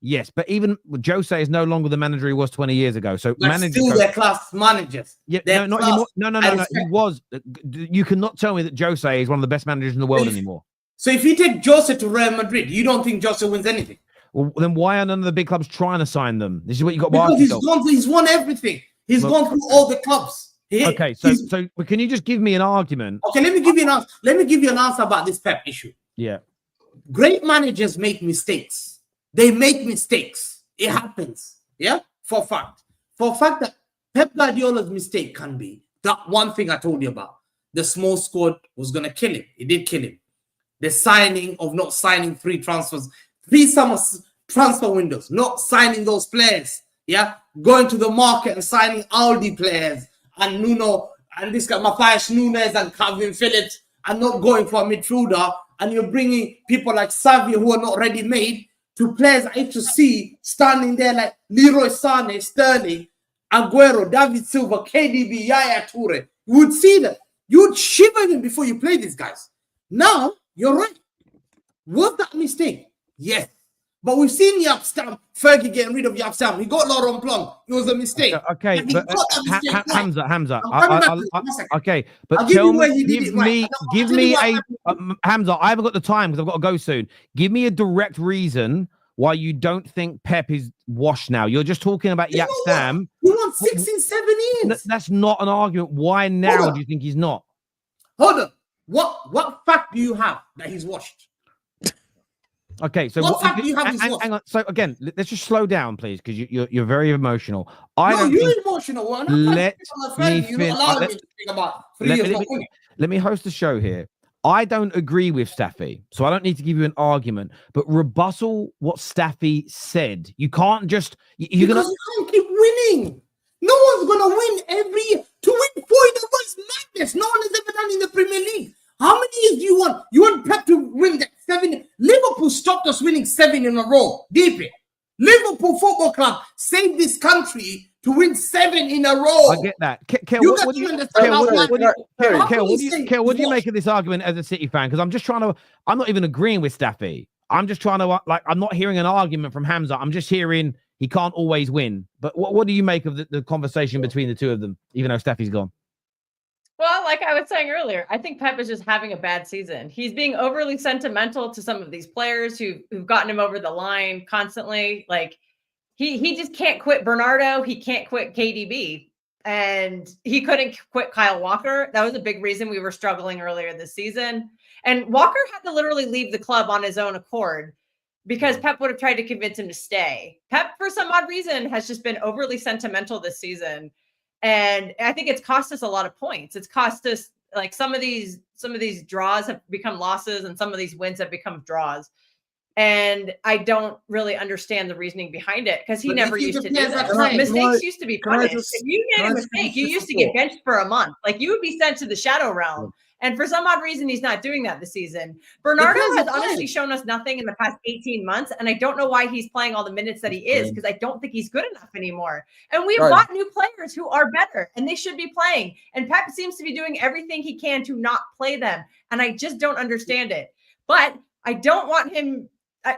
[SPEAKER 1] Yes, but even Jose is no longer the manager he was 20 years ago. So managers
[SPEAKER 9] still their class managers.
[SPEAKER 1] Yeah, not anymore. No. He was. You cannot tell me that Jose is one of the best managers in the world anymore.
[SPEAKER 9] So if you take Jose to Real Madrid, you don't think Jose wins anything?
[SPEAKER 1] Well, then why are none of the big clubs trying to sign them? This is what you got.
[SPEAKER 9] Because he's won everything. He's gone through all the clubs.
[SPEAKER 1] So can you just give me an argument?
[SPEAKER 9] Okay, let me give you an answer. Let me give you an answer about this Pep issue.
[SPEAKER 1] Yeah.
[SPEAKER 9] Great managers make mistakes. They make mistakes. It happens. Yeah? For a fact that Pep Guardiola's mistake can be that one thing I told you about. The small squad was going to kill him. It did kill him. The signing of not signing three summer transfer windows, not signing those players. Yeah? Going to the market and signing Aldi players and Nuno and this guy, Matthias Nunes and Calvin Phillips and not going for a midfielder. And you're bringing people like Xavi who are not ready made to players I used to see standing there like Leroy Sané, Sterling, Aguero, David Silva, KDB, Yaya Toure. You would see that. You would shiver them before you play these guys. Now, you're right. Was that a mistake? Yes. But we've seen Yap Stam, Fergie getting rid of Yap Stam. He got Laurent Blanc. It was a mistake.
[SPEAKER 1] Okay, but Hamza. Okay, but give me a Hamza. I haven't got the time because I've got to go soon. Give me a direct reason why you don't think Pep is washed now. You're just talking about Yap Stam.
[SPEAKER 9] He won 6 in 7 years.
[SPEAKER 1] That's not an argument. Why now do you think he's not?
[SPEAKER 9] Hold on. What fact do you have that he's washed?
[SPEAKER 1] Okay, so hang on. So again, let's just slow down, please, because you're very emotional. You're
[SPEAKER 9] emotional.
[SPEAKER 1] Let me host the show here. I don't agree with Staffy, so I don't need to give you an argument, but rebuttal what Staffy said. You can't just you're
[SPEAKER 9] Because
[SPEAKER 1] gonna.
[SPEAKER 9] you can't keep winning. No one's gonna win every year. To win 4 in a row is madness. No one has ever done in the Premier League. How many years do you want? You want Pep to win that 7? Liverpool stopped us winning 7 in a row. Deep it. Liverpool Football Club saved this country to win 7 in a row.
[SPEAKER 1] I get that. Kel,
[SPEAKER 9] You
[SPEAKER 1] what
[SPEAKER 9] got
[SPEAKER 1] do
[SPEAKER 9] to
[SPEAKER 1] you
[SPEAKER 9] understand how
[SPEAKER 1] Kel,
[SPEAKER 9] much-
[SPEAKER 1] what do you-
[SPEAKER 9] How
[SPEAKER 1] Kel,
[SPEAKER 9] can
[SPEAKER 1] what do
[SPEAKER 9] you say
[SPEAKER 1] you what do you
[SPEAKER 9] watch?
[SPEAKER 1] make of this argument as a City fan? Because I'm not even agreeing with Staffy. I'm just trying to I'm not hearing an argument from Hamza. I'm just hearing he can't always win. But what do you make of the conversation between the two of them, even though Staffy's gone?
[SPEAKER 2] Well, like I was saying earlier, I think Pep is just having a bad season. He's being overly sentimental to some of these players who've gotten him over the line constantly. Like he just can't quit Bernardo. He can't quit KDB. And he couldn't quit Kyle Walker. That was a big reason we were struggling earlier this season. And Walker had to literally leave the club on his own accord because Pep would have tried to convince him to stay. Pep, for some odd reason, has just been overly sentimental this season. And I think it's cost us a lot of points. It's cost us, like, some of these draws have become losses and some of these wins have become draws. And I don't really understand the reasoning behind it because he never used to do that. Mistakes used to be punished. If you made a mistake, you used to get benched for a month. Like, you would be sent to the shadow realm. And for some odd reason, he's not doing that this season. Bernardo has honestly shown us nothing in the past 18 months. And I don't know why he's playing all the minutes that he is, because I don't think he's good enough anymore. And we've bought new players who are better and they should be playing. And Pep seems to be doing everything he can to not play them. And I just don't understand it. But I don't want him.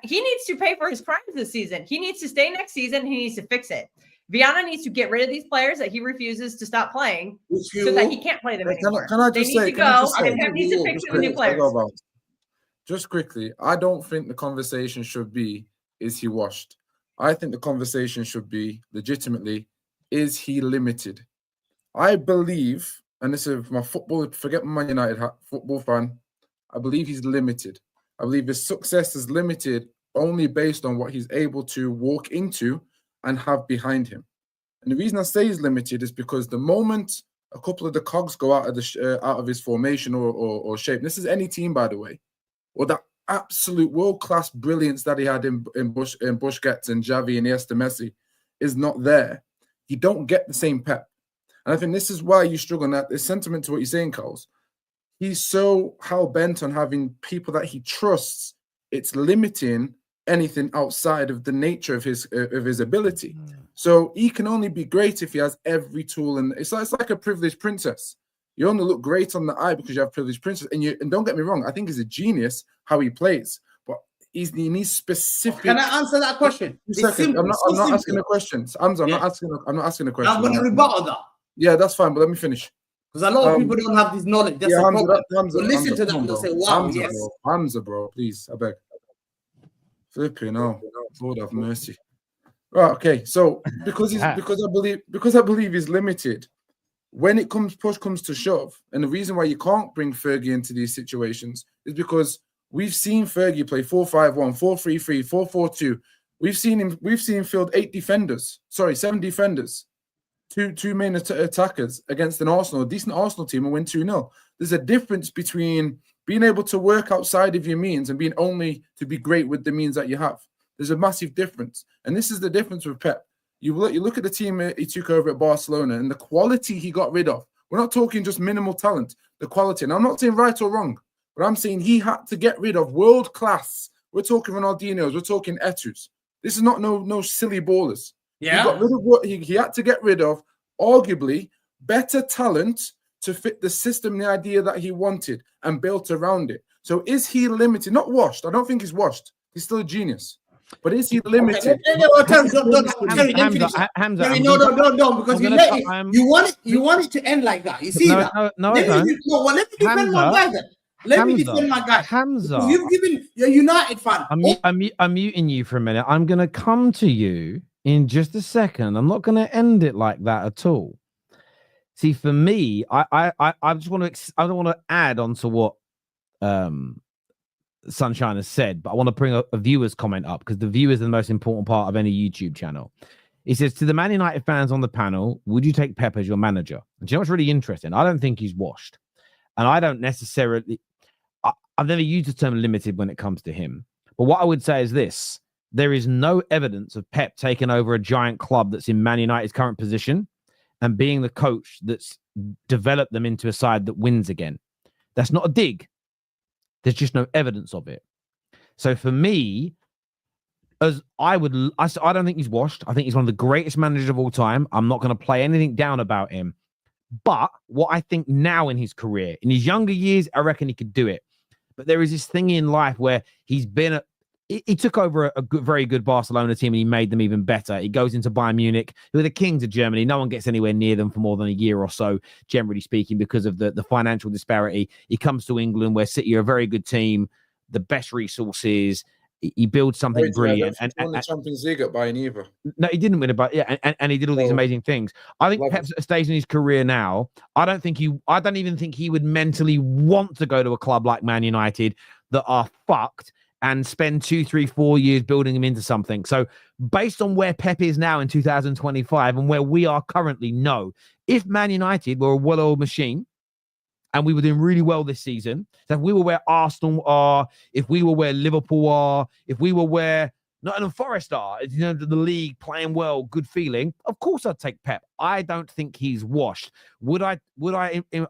[SPEAKER 2] He needs to pay for his crimes this season. He needs to stay next season. He needs to fix it. Viana needs to get rid of these players that he refuses to stop playing so that he can't play them anymore. They need to go, and Pep needs to fix it with new players.
[SPEAKER 6] Just quickly, I don't think the conversation should be, is he washed? I think the conversation should be, legitimately, is he limited? I believe, and this is my football, forget my Man United football fan, I believe he's limited. I believe his success is limited only based on what he's able to walk into and have behind him. And the reason I say he's limited is because the moment a couple of the cogs go out of his formation or shape, and this is any team, by the way, or that absolute world-class brilliance that he had in Busquets and Xavi and Iniesta, Messi is not there, you don't get the same Pep. And I think this is why you struggle. And that is sentiment to what you're saying, Carlos. He's so hell-bent on having people that he trusts, it's limiting anything outside of the nature of his ability. So he can only be great if he has every tool, and it's like a privileged princess. You only look great on the eye because you have privileged princess. And don't get me wrong, I think he's a genius how he plays, but he needs specific.
[SPEAKER 9] Can I answer that question?
[SPEAKER 6] I'm not asking a question. Hamza, I'm not asking a question.
[SPEAKER 9] I'm going to rebuttal that.
[SPEAKER 6] Yeah, that's fine, but let me finish.
[SPEAKER 9] Because a lot of people don't have this knowledge. That's a problem. Listen to them, they'll say, wow, yes.
[SPEAKER 6] Hamza, bro, please, I beg. Flipping, oh, Lord have mercy. Right, okay. So because I believe he's limited, when it push comes to shove, and the reason why you can't bring Fergie into these situations is because we've seen Fergie play 4-5-1, 4-3-3, 4-4-2. We've seen him field 7 defenders, two main attackers against a decent Arsenal team, and win 2-0. There's a difference between being able to work outside of your means and being only to be great with the means that you have. There's a massive difference. And this is the difference with Pep. You look at the team he took over at Barcelona and the quality he got rid of. We're not talking just minimal talent, the quality. And I'm not saying right or wrong, but I'm saying he had to get rid of world class. We're talking Ronaldinho's, we're talking Etus. This is not no silly ballers.
[SPEAKER 9] Yeah.
[SPEAKER 6] He got rid of what he had to get rid of, arguably better talent to fit the system, the idea that he wanted and built around it. So is he limited? Not washed. I don't think he's washed. He's still a genius. But is he limited?
[SPEAKER 1] Hamza,
[SPEAKER 9] No, because you want it to end like that. You see that?
[SPEAKER 1] No, I don't.
[SPEAKER 9] Let me defend my guy then. Let me defend my guy.
[SPEAKER 1] Hamza,
[SPEAKER 9] you've given you're a United fan.
[SPEAKER 1] I'm muting you for a minute. I'm going to come to you in just a second. I'm not going to end it like that at all. See, for me, I just want to. I don't want to add on to what Sunshine has said, but I want to bring a viewer's comment up because the viewers are the most important part of any YouTube channel. He says, to the Man United fans on the panel, would you take Pep as your manager? And do you know what's really interesting? I don't think he's washed. And I don't necessarily... I've never used the term limited when it comes to him. But what I would say is this. There is no evidence of Pep taking over a giant club that's in Man United's current position and being the coach that's developed them into a side that wins again. That's not a dig. There's just no evidence of it. So for me, I don't think he's washed. I think he's one of the greatest managers of all time. I'm not going to play anything down about him. But what I think now in his career, in his younger years, I reckon he could do it. But there is this thing in life where he took over a very good Barcelona team and he made them even better. He goes into Bayern Munich, who are the kings of Germany. No one gets anywhere near them for more than a year or so, generally speaking, because of the financial disparity. He comes to England, where City are a very good team, the best resources. He builds something brilliant.
[SPEAKER 6] And won the Champions League at Bayern either.
[SPEAKER 1] No, he didn't win it, but yeah, and he did all these amazing things. I think Pep's at a stage in his career now. I don't even think he would mentally want to go to a club like Man United that are fucked and spend 2, 3, 4 years building him into something. So based on where Pep is now in 2025 and where we are currently, no. If Man United were a well-oiled machine, and we were doing really well this season, so if we were where Arsenal are, if we were where Liverpool are, if we were where Nottingham Forest are, the league playing well, good feeling, of course I'd take Pep. I don't think he's washed. Would I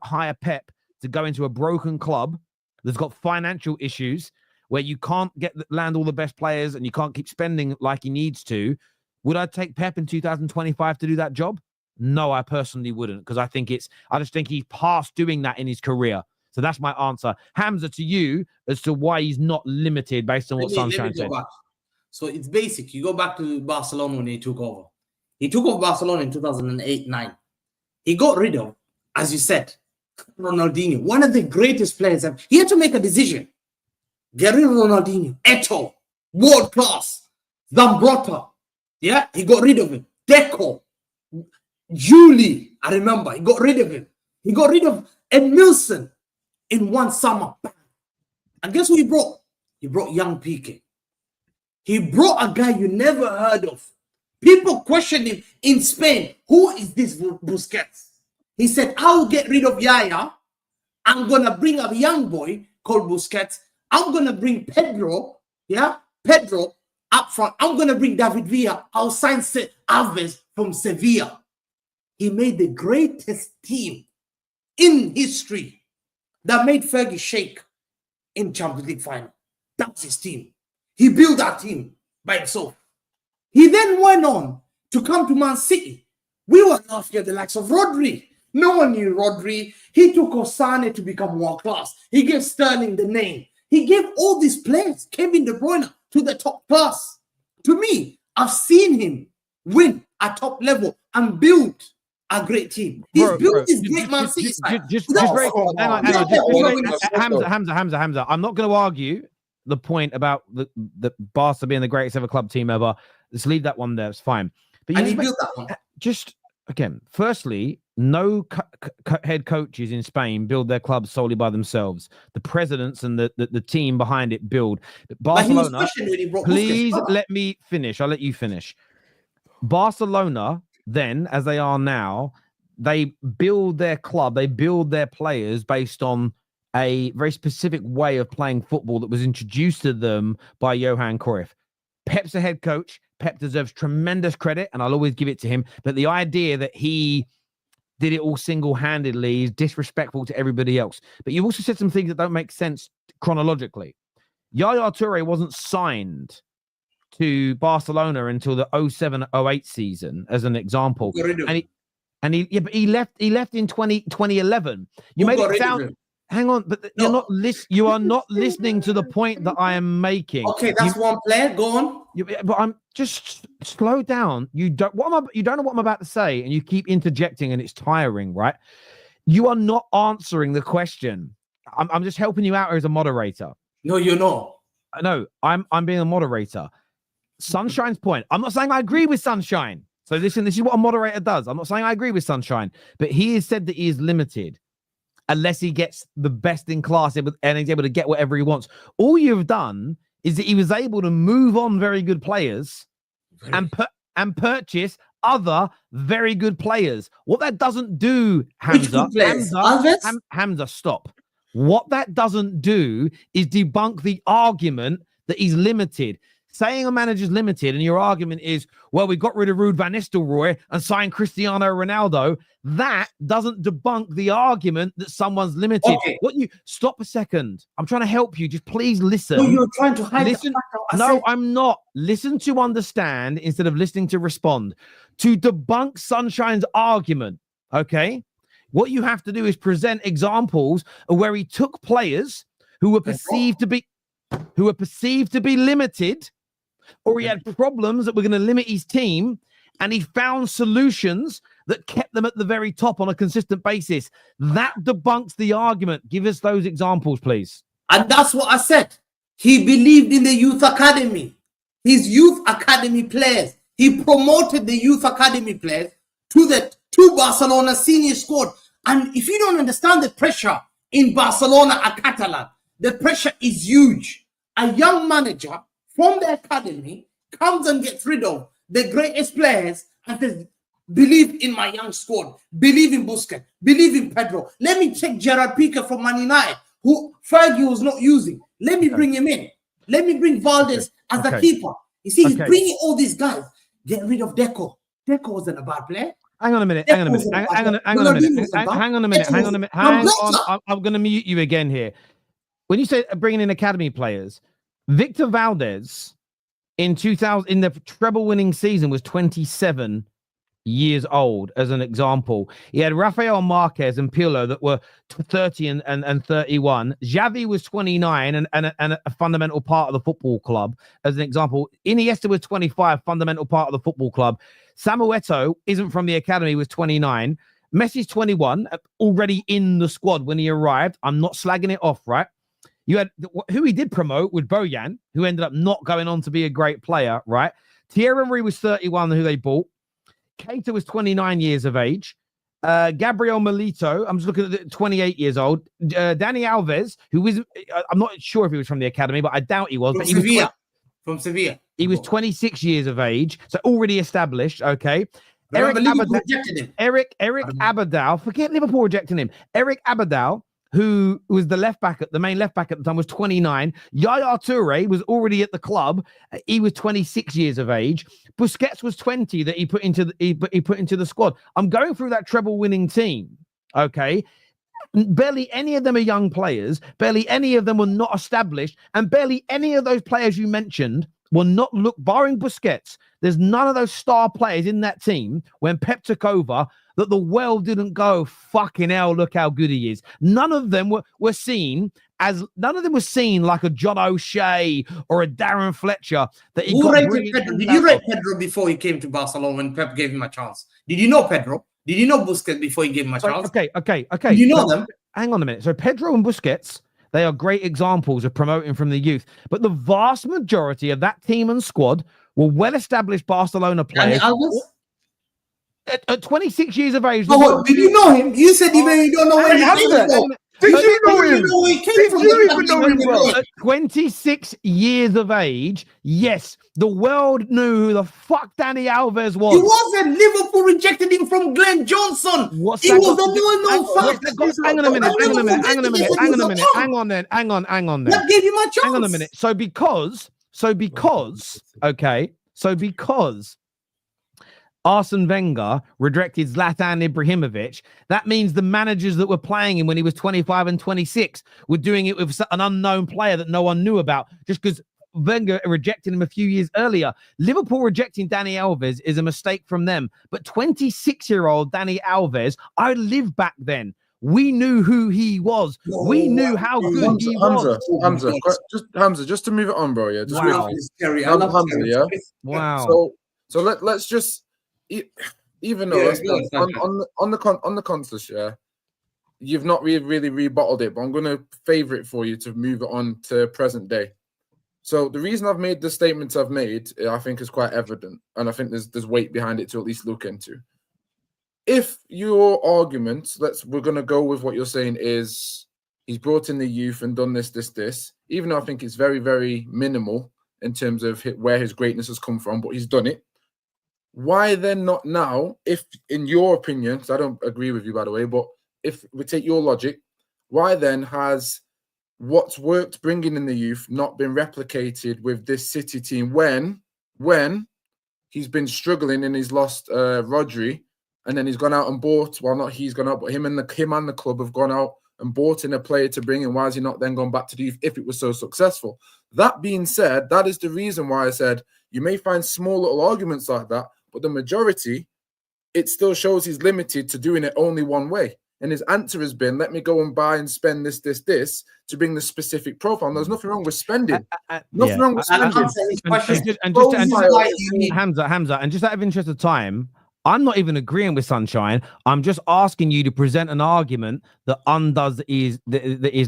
[SPEAKER 1] hire Pep to go into a broken club that's got financial issues where you can't land all the best players and you can't keep spending like he needs to? Would I take Pep in 2025 to do that job? No, I personally wouldn't, because I just think he's past doing that in his career. So that's my answer. Hamza, to you, as to why he's not limited based on what Sunshine said.
[SPEAKER 9] So it's basic. You go back to Barcelona when he took over. He took over Barcelona in 2008-9. He got rid of, as you said, Ronaldinho, one of the greatest players. He had to make a decision. Get rid of Ronaldinho. Eto'o, world class. Zambrotta. Yeah, he got rid of him. Deco. Julie, I remember, he got rid of him. He got rid of Ed Milson in one summer. And guess who he brought? He brought young Piqué. He brought a guy you never heard of. People questioned him in Spain. Who is this Busquets? He said, I'll get rid of Yaya. I'm going to bring a young boy called Busquets. I'm going to bring Pedro. Yeah, Pedro up front. I'm going to bring David Villa. I'll sign Alves from Sevilla. He made the greatest team in history that made Fergie shake in Champions League final. That was his team. He built that team by himself. He then went on to come to Man City. We were laughing at the likes of Rodri. No one knew Rodri. He took Osane to become world class. He gave Sterling the name. He gave all these players, Kevin De Bruyne, to the top class. To me, I've seen him win at top level and build a great team. He's built this great Man City side.
[SPEAKER 1] Hamza. I'm not going to argue the point about the Barca being the greatest ever club team ever. Let's leave that one there. It's fine. But
[SPEAKER 9] and he built that one.
[SPEAKER 1] Just again, firstly, no head coaches in Spain build their clubs solely by themselves. The presidents and the team behind it build. Barcelona, please let me finish. I'll let you finish. Barcelona, then, as they are now, they build their club, they build their players based on a very specific way of playing football that was introduced to them by Johan Cruyff. Pep's a head coach. Pep deserves tremendous credit, and I'll always give it to him. But the idea that he did it all single-handedly is disrespectful to everybody else. But you've also said some things that don't make sense chronologically. Yaya Toure wasn't signed to Barcelona until the 07-08 season, as an example. And he left in 2011. You made it sound. Hang on, but you are not listening to the point that I am making.
[SPEAKER 9] Okay, that's one player. Go on.
[SPEAKER 1] But I'm just slow down. You don't know what I'm about to say, and you keep interjecting, and it's tiring, right? You are not answering the question. I'm just helping you out as a moderator.
[SPEAKER 9] No, you're not.
[SPEAKER 1] No, I'm being a moderator. Sunshine's point. I'm not saying I agree with Sunshine. So listen, this is what a moderator does. I'm not saying I agree with Sunshine, but he has said that he is limited unless he gets the best in class and he's able to get whatever he wants. All you've done is that he was able to move on very good players and purchase other very good players. What that doesn't do, Hamza, stop. What that doesn't do is debunk the argument that he's limited. Saying a manager's limited and your argument is, well, we got rid of Ruud van Nistelrooy and signed Cristiano Ronaldo. That doesn't debunk the argument that someone's limited.
[SPEAKER 9] Okay.
[SPEAKER 1] What you stop a second. I'm trying to help you. Just please listen.
[SPEAKER 9] No, you're trying to hide
[SPEAKER 1] Listen.
[SPEAKER 9] the fact that I
[SPEAKER 1] No,
[SPEAKER 9] said-
[SPEAKER 1] I'm not. Listen to understand instead of listening to respond. To debunk Sunshine's argument, okay? What you have to do is present examples of where he took players who were perceived to be limited, or he had problems that were going to limit his team, and he found solutions that kept them at the very top on a consistent basis. That debunks the argument. Give us those examples, please.
[SPEAKER 9] And that's what I said. He believed in the youth academy. His youth academy players. He promoted the youth academy players to Barcelona senior squad. And if you don't understand the pressure in Barcelona at Catalan, the pressure is huge. A young manager from the academy comes and gets rid of the greatest players and says, believe in my young squad, believe in Busquets, believe in Pedro. Let me take Gerard Piqué from Man United, who Fergie was not using. Let me bring him in. Let me bring Valdez as the keeper. You see, he's bringing all these guys. Get rid of Deco. Deco wasn't a bad player.
[SPEAKER 1] Hang on a minute. Hang on a minute. Hang on a minute. I'm going to mute you again here. When you say bringing in academy players, Victor Valdez in the treble-winning season was 27 years old, as an example. He had Rafael Marquez and Pirlo that were 30 and 31. Xavi was 29 and a fundamental part of the football club, as an example. Iniesta was 25, fundamental part of the football club. Samuel Eto'o isn't from the academy, was 29. Messi's 21, already in the squad when he arrived. I'm not slagging it off, right? You had who he did promote with Bojan, who ended up not going on to be a great player, right? Thierry Henry was 31, who they bought. Keita was 29 years of age. Gabriel Milito, I'm just looking at 28 years old. Dani Alves, who was, I'm not sure if he was from the academy, but I doubt he was.
[SPEAKER 9] From Sevilla.
[SPEAKER 1] He was 26 years of age, so already established, okay?
[SPEAKER 9] Eric
[SPEAKER 1] Abidal, forget Liverpool rejecting him. Eric Abidal, who was the main left back at the time, was 29. Yaya Toure was already at the club. He was 26 years of age. Busquets was 20 that he put into the squad. I'm going through that treble-winning team, okay? Barely any of them are young players. Barely any of them were not established. And barely any of those players you mentioned will not look, barring Busquets, there's none of those star players in that team when Pep took over that the world didn't go, fucking hell, look how good he is. None of them were seen like a John O'Shea or a Darren Fletcher that he got.
[SPEAKER 9] Did you rate Pedro before he came to Barcelona when Pep gave him a chance? Did you know Pedro? Did you know Busquets before he gave him a chance?
[SPEAKER 1] Okay.
[SPEAKER 9] Did you know them?
[SPEAKER 1] Hang on a minute. So Pedro and Busquets, they are great examples of promoting from the youth. But the vast majority of that team and squad were well-established Barcelona players. At 26 years of age.
[SPEAKER 9] Oh, did you know him? You said you don't know where he came from.
[SPEAKER 4] Did you know him?
[SPEAKER 9] Did
[SPEAKER 4] you even know him, bro?
[SPEAKER 1] At 26 years of age, yes, the world knew who the fuck Dani Alves was.
[SPEAKER 9] He wasn't. Liverpool rejected him from Glenn Johnson. He was a no-no fact.
[SPEAKER 1] Hang on a minute. Hang on then.
[SPEAKER 9] That gave him a chance.
[SPEAKER 1] Hang on a minute. So because Arsene Wenger rejected Zlatan Ibrahimovic, that means the managers that were playing him when he was 25 and 26 were doing it with an unknown player that no one knew about just because Wenger rejected him a few years earlier. Liverpool rejecting Dani Alves is a mistake from them. But 26-year-old Dani Alves, I lived back then. We knew who he was. We knew how good he was.
[SPEAKER 6] Hamza, just to move it on, bro. Yeah. Just
[SPEAKER 1] wow.
[SPEAKER 9] Scary. I love
[SPEAKER 6] Hamza, yeah.
[SPEAKER 1] Wow.
[SPEAKER 6] So let's just even though on the consensus, yeah, you've not really rebutted it, but I'm gonna favor it for you to move it on to present day. So the reason I've made the statements I've made, I think, is quite evident, and I think there's weight behind it to at least look into. If your argument, we're gonna go with what you're saying is he's brought in the youth and done this, even though I think it's very, very minimal in terms of where his greatness has come from, but he's done it. Why then not now, if in your opinion, because I don't agree with you, by the way, but if we take your logic, why then has what's worked bringing in the youth not been replicated with this City team when he's been struggling and he's lost Rodri, and then he's gone out and bought, well, not he's gone out, but him and the club have gone out and bought in a player to bring in. Why has he not then gone back to the youth if it was so successful? That being said, that is the reason why I said you may find small little arguments like that, but the majority, it still shows he's limited to doing it only one way. And his answer has been, let me go and buy and spend this to bring the specific profile. And there's nothing wrong with spending. Nothing wrong with spending.
[SPEAKER 1] Hamza, and just out of interest of time, I'm not even agreeing with Sunshine. I'm just asking you to present an argument that undoes that is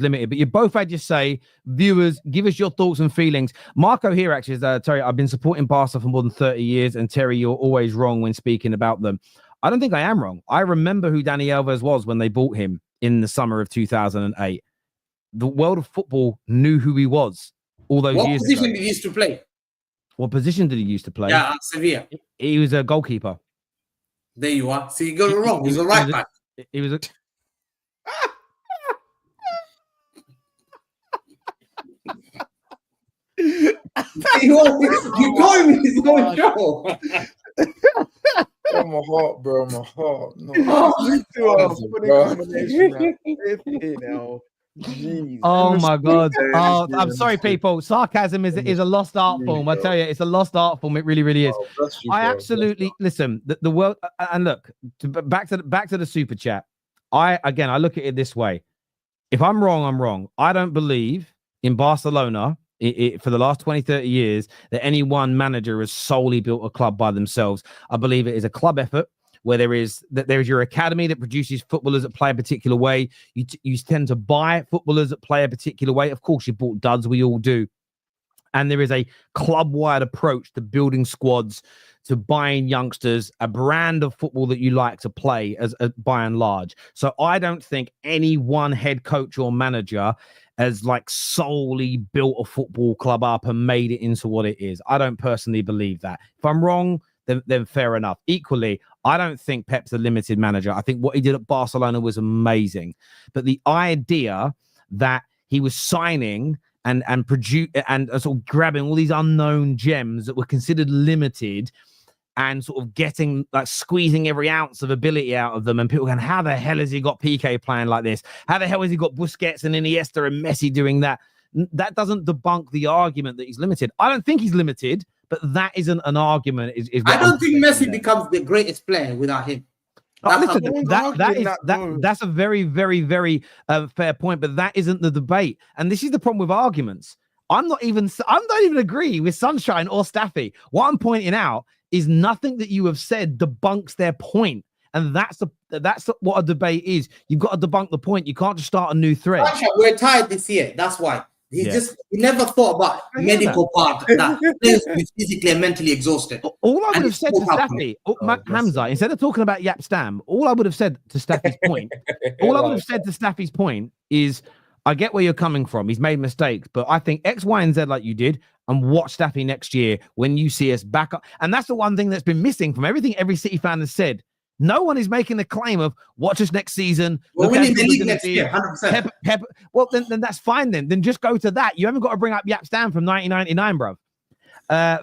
[SPEAKER 1] limited. But you both had to say, viewers, give us your thoughts and feelings. Marco here actually is, Terry, I've been supporting Barca for more than 30 years. And Terry, you're always wrong when speaking about them. I don't think I am wrong. I remember who Dani Alves was when they bought him in the summer of 2008. The world of football knew who he was all those years ago.
[SPEAKER 9] What position did he used to play?
[SPEAKER 1] What position did he used to play?
[SPEAKER 9] Yeah, at Sevilla.
[SPEAKER 1] He was a goalkeeper.
[SPEAKER 9] There you are. See, you got it wrong. He's a right back.
[SPEAKER 1] He was a...
[SPEAKER 9] You told me he's going show.
[SPEAKER 6] Oh, my heart, bro. My heart. No.
[SPEAKER 1] Oh my God. Oh, I'm sorry, people. Sarcasm is a lost art form. I tell you, it's a lost art form. It really, really is. I absolutely listen. The world, and look, back to the super chat. I look at it this way. If I'm wrong, I'm wrong. I don't believe in Barcelona for the last 20, 30 years that any one manager has solely built a club by themselves. I believe it is a club effort where there is your academy that produces footballers that play a particular way. You tend to buy footballers that play a particular way. Of course, you bought duds. We all do. And there is a club-wide approach to building squads, to buying youngsters, a brand of football that you like to play as by and large. So I don't think any one head coach or manager has like solely built a football club up and made it into what it is. I don't personally believe that. If I'm wrong, then fair enough. Equally, I don't think Pep's a limited manager. I think what he did at Barcelona was amazing. But the idea that he was signing and sort of grabbing all these unknown gems that were considered limited and sort of getting like squeezing every ounce of ability out of them, and people going, how the hell has he got PK playing like this? How the hell has he got Busquets and Iniesta and Messi doing that? That doesn't debunk the argument that he's limited. I don't think he's limited, but that isn't an argument.
[SPEAKER 9] I don't think Messi becomes the greatest player without him.
[SPEAKER 1] That's a very, very, very fair point, but that isn't the debate. And this is the problem with arguments. I don't even agree with Sunshine or Staffy. What I'm pointing out is nothing that you have said debunks their point. And that's what a debate is. You've got to debunk the point. You can't just start a new thread.
[SPEAKER 9] We're tired this year. That's why. He never thought about medical part that players be physically and mentally exhausted.
[SPEAKER 1] All I would have said to Staffy, Hamza, instead of talking about Yap Stam, all I would have said to Staffy's point, is, I get where you're coming from. He's made mistakes, but I think X, Y, and Z like you did, and watch Staffy next year when you see us back up. And that's the one thing that's been missing from everything every City fan has said. No one is making the claim of watch us next season.
[SPEAKER 9] We're winning the league next year, 100%.
[SPEAKER 1] Well, then that's fine. Then just go to that. You haven't got to bring up Yap Stam from 1999, bro.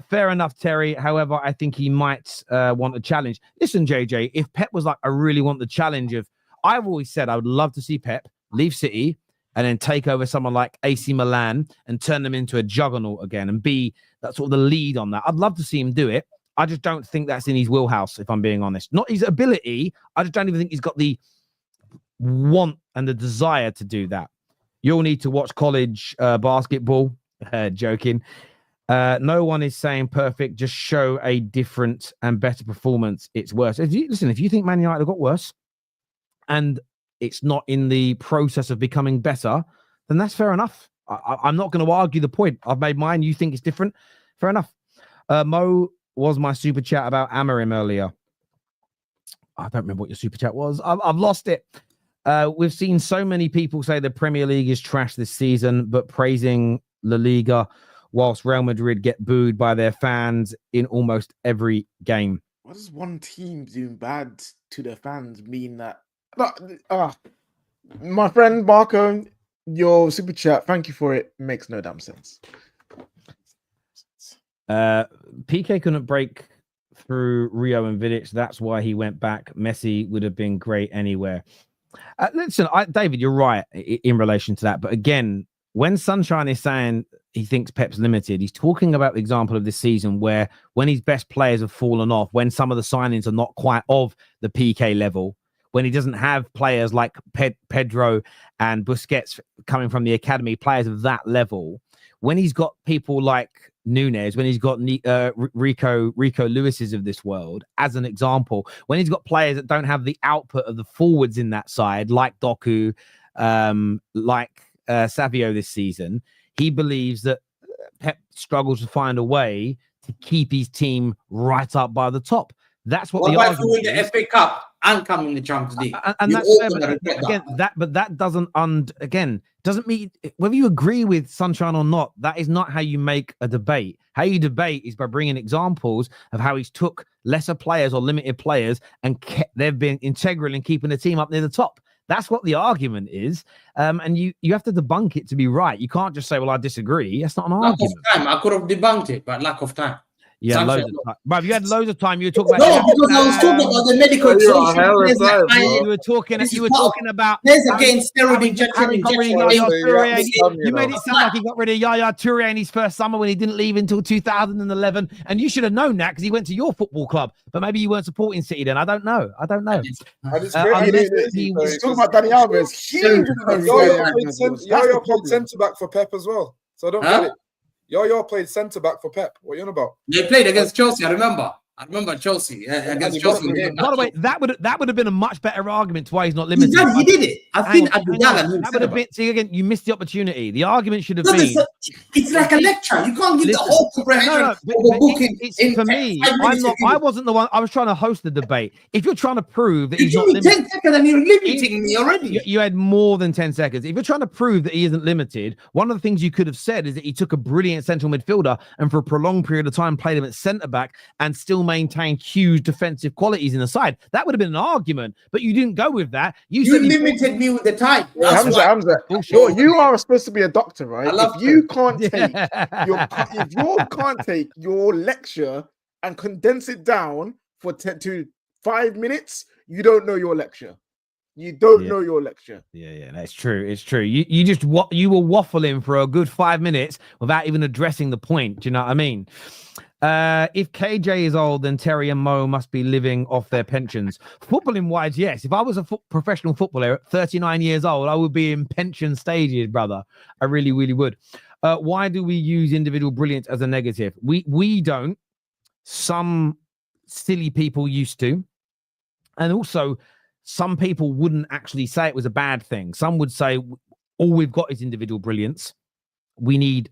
[SPEAKER 1] Fair enough, Terry. However, I think he might want a challenge. Listen, JJ, if Pep was like, I really want the challenge of, I've always said I would love to see Pep leave City and then take over someone like AC Milan and turn them into a juggernaut again and be that sort of the lead on that. I'd love to see him do it. I just don't think that's in his wheelhouse, if I'm being honest. Not his ability. I just don't even think he's got the want and the desire to do that. You'll need to watch college basketball. Joking. No one is saying perfect. Just show a different and better performance. It's worse. If you think Man United have got worse and it's not in the process of becoming better, then that's fair enough. I'm not going to argue the point. I've made mine. You think it's different. Fair enough. Mo was my super chat about Amorim earlier. I don't remember what your super chat was. I've lost it. We've seen so many people say the Premier League is trash this season, but praising La Liga, whilst Real Madrid get booed by their fans in almost every game.
[SPEAKER 4] What does one team doing bad to their fans mean that? My friend Marco, your super chat, thank you for it. Makes no damn sense.
[SPEAKER 1] PK couldn't break through Rio and Vidic. That's why he went back. Messi would have been great anywhere. Listen, David, you're right in relation to that. But again, when Sunshine is saying he thinks Pep's limited, he's talking about the example of this season where when his best players have fallen off, when some of the signings are not quite of the PK level, when he doesn't have players like Pedro and Busquets coming from the academy, players of that level, when he's got people like Nunez, when he's got Rico Lewis's of this world, as an example, when he's got players that don't have the output of the forwards in that side, like Doku, like Savio this season, he believes that Pep struggles to find a way to keep his team right up by the top. That's what the argument
[SPEAKER 9] is. The FA Cup and come in the Champions League,
[SPEAKER 1] and that's fair, but that doesn't mean whether you agree with Sunshine or not. That is not how you make a debate. How you debate is by bringing examples of how he's took lesser players or limited players and they've been integral in keeping the team up near the top. That's what the argument is, and you have to debunk it to be right. You can't just say, "Well, I disagree." That's not an argument.
[SPEAKER 9] Lack of time. I could have debunked it, but lack of time.
[SPEAKER 1] Yeah, loads of time. But you had loads of time. You were talking about
[SPEAKER 9] because I was talking about the medical
[SPEAKER 1] you were talking about
[SPEAKER 9] there's again steroid injection.
[SPEAKER 1] You made it sound like he got rid of Yaya Toure in his first summer when he didn't leave until 2011, and you should have known that because he went to your football club. But maybe you weren't supporting City then. I don't know.
[SPEAKER 4] I was talking about Dani Alves.
[SPEAKER 6] Yaya played centre back for Pep as well, so I don't get it. Yaya played centre back for Pep. What are you on about?
[SPEAKER 9] They played against Chelsea. I remember Chelsea against Chelsea.
[SPEAKER 1] By the way, that would have been a much better argument to why he's not limited.
[SPEAKER 9] He did it.
[SPEAKER 1] That would have been. See again, you missed the opportunity. The argument should have been.
[SPEAKER 9] It's like a lecture. You can't give the whole comprehension.
[SPEAKER 1] For me, I wasn't the one. I was trying to host the debate. If you're trying to prove that he's not limited,
[SPEAKER 9] 10 seconds and you're limiting me already.
[SPEAKER 1] You had more than 10 seconds. If you're trying to prove that he isn't limited, one of the things you could have said is that he took a brilliant central midfielder and for a prolonged period of time played him at centre back and still maintain huge defensive qualities in the side. That would have been an argument, but you didn't go with that. You
[SPEAKER 9] limited me with the time.
[SPEAKER 4] Hamza, you are supposed to be a doctor, right? If you can't take your lecture and condense it down for 10 to 5 minutes, you don't know your lecture. You don't know your lecture.
[SPEAKER 1] Yeah, that's true. It's true. You were waffling for a good 5 minutes without even addressing the point. Do you know what I mean? If KJ is old, then Terry and Mo must be living off their pensions. Footballing wise, yes. If I was a professional footballer at 39 years old, I would be in pension stages, brother. I really, really would. Why do we use individual brilliance as a negative? We don't. Some silly people used to. And also, some people wouldn't actually say it was a bad thing. Some would say, all we've got is individual brilliance. We need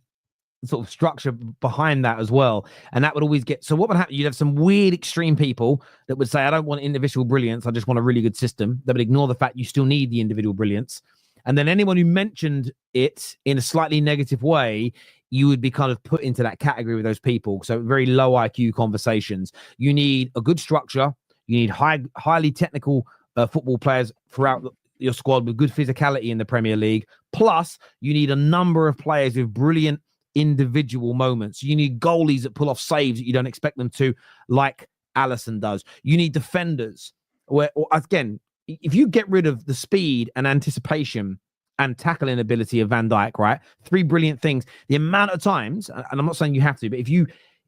[SPEAKER 1] sort of structure behind that as well. And that would always get, so what would happen? You'd have some weird extreme people that would say, I don't want individual brilliance. I just want a really good system. That would ignore the fact you still need the individual brilliance. And then anyone who mentioned it in a slightly negative way, you would be kind of put into that category with those people. So very low IQ conversations. You need a good structure. You need highly technical football players throughout your squad with good physicality in the Premier League. Plus, you need a number of players with brilliant individual moments. You need goalies that pull off saves that you don't expect them to, like Alisson does. You need defenders where, or again, if you get rid of the speed and anticipation and tackling ability of Van Dijk, right? 3 brilliant things. The amount of times, and I'm not saying you have to, but if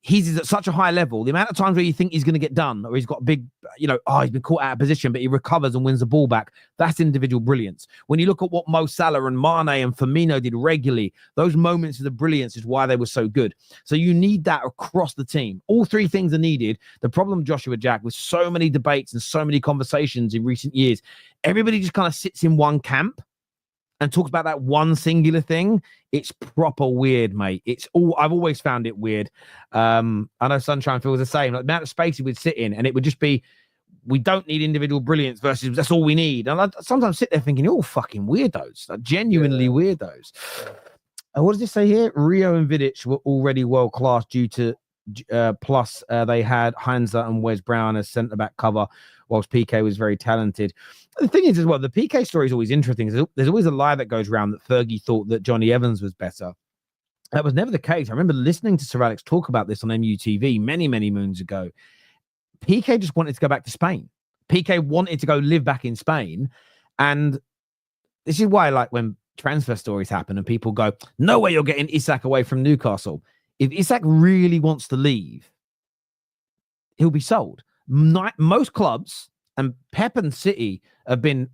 [SPEAKER 1] he's at such a high level, the amount of times where you think he's going to get done, or he's got a big, he's been caught out of position, but he recovers and wins the ball back. That's individual brilliance. When you look at what Mo Salah and Mane and Firmino did regularly, those moments of the brilliance is why they were so good. So you need that across the team. All 3 things are needed. The problem, Joshua Jack, with so many debates and so many conversations in recent years, everybody just kind of sits in one camp and talks about that one singular thing. It's proper weird, mate. I've always found it weird. I know Sunshine feels the same. Like the amount of space he would sit in, and it would just be, we don't need individual brilliance versus that's all we need. And I sometimes sit there thinking, you're all fucking weirdos, like genuinely weirdos. What does it say here? Rio and Vidic were already world class due to plus they had Hamza and Wes Brown as centre-back cover, whilst PK was very talented. The thing is as well, the PK story is always interesting. There's always a lie that goes around that Fergie thought that Johnny Evans was better. That was never the case. I remember listening to Sir Alex talk about this on MUTV many, many moons ago. PK just wanted to go back to Spain. PK wanted to go live back in Spain. And this is why, like, when transfer stories happen and people go, no way you're getting Isak away from Newcastle. If Isak really wants to leave, he'll be sold. Most clubs, and Pep and City have been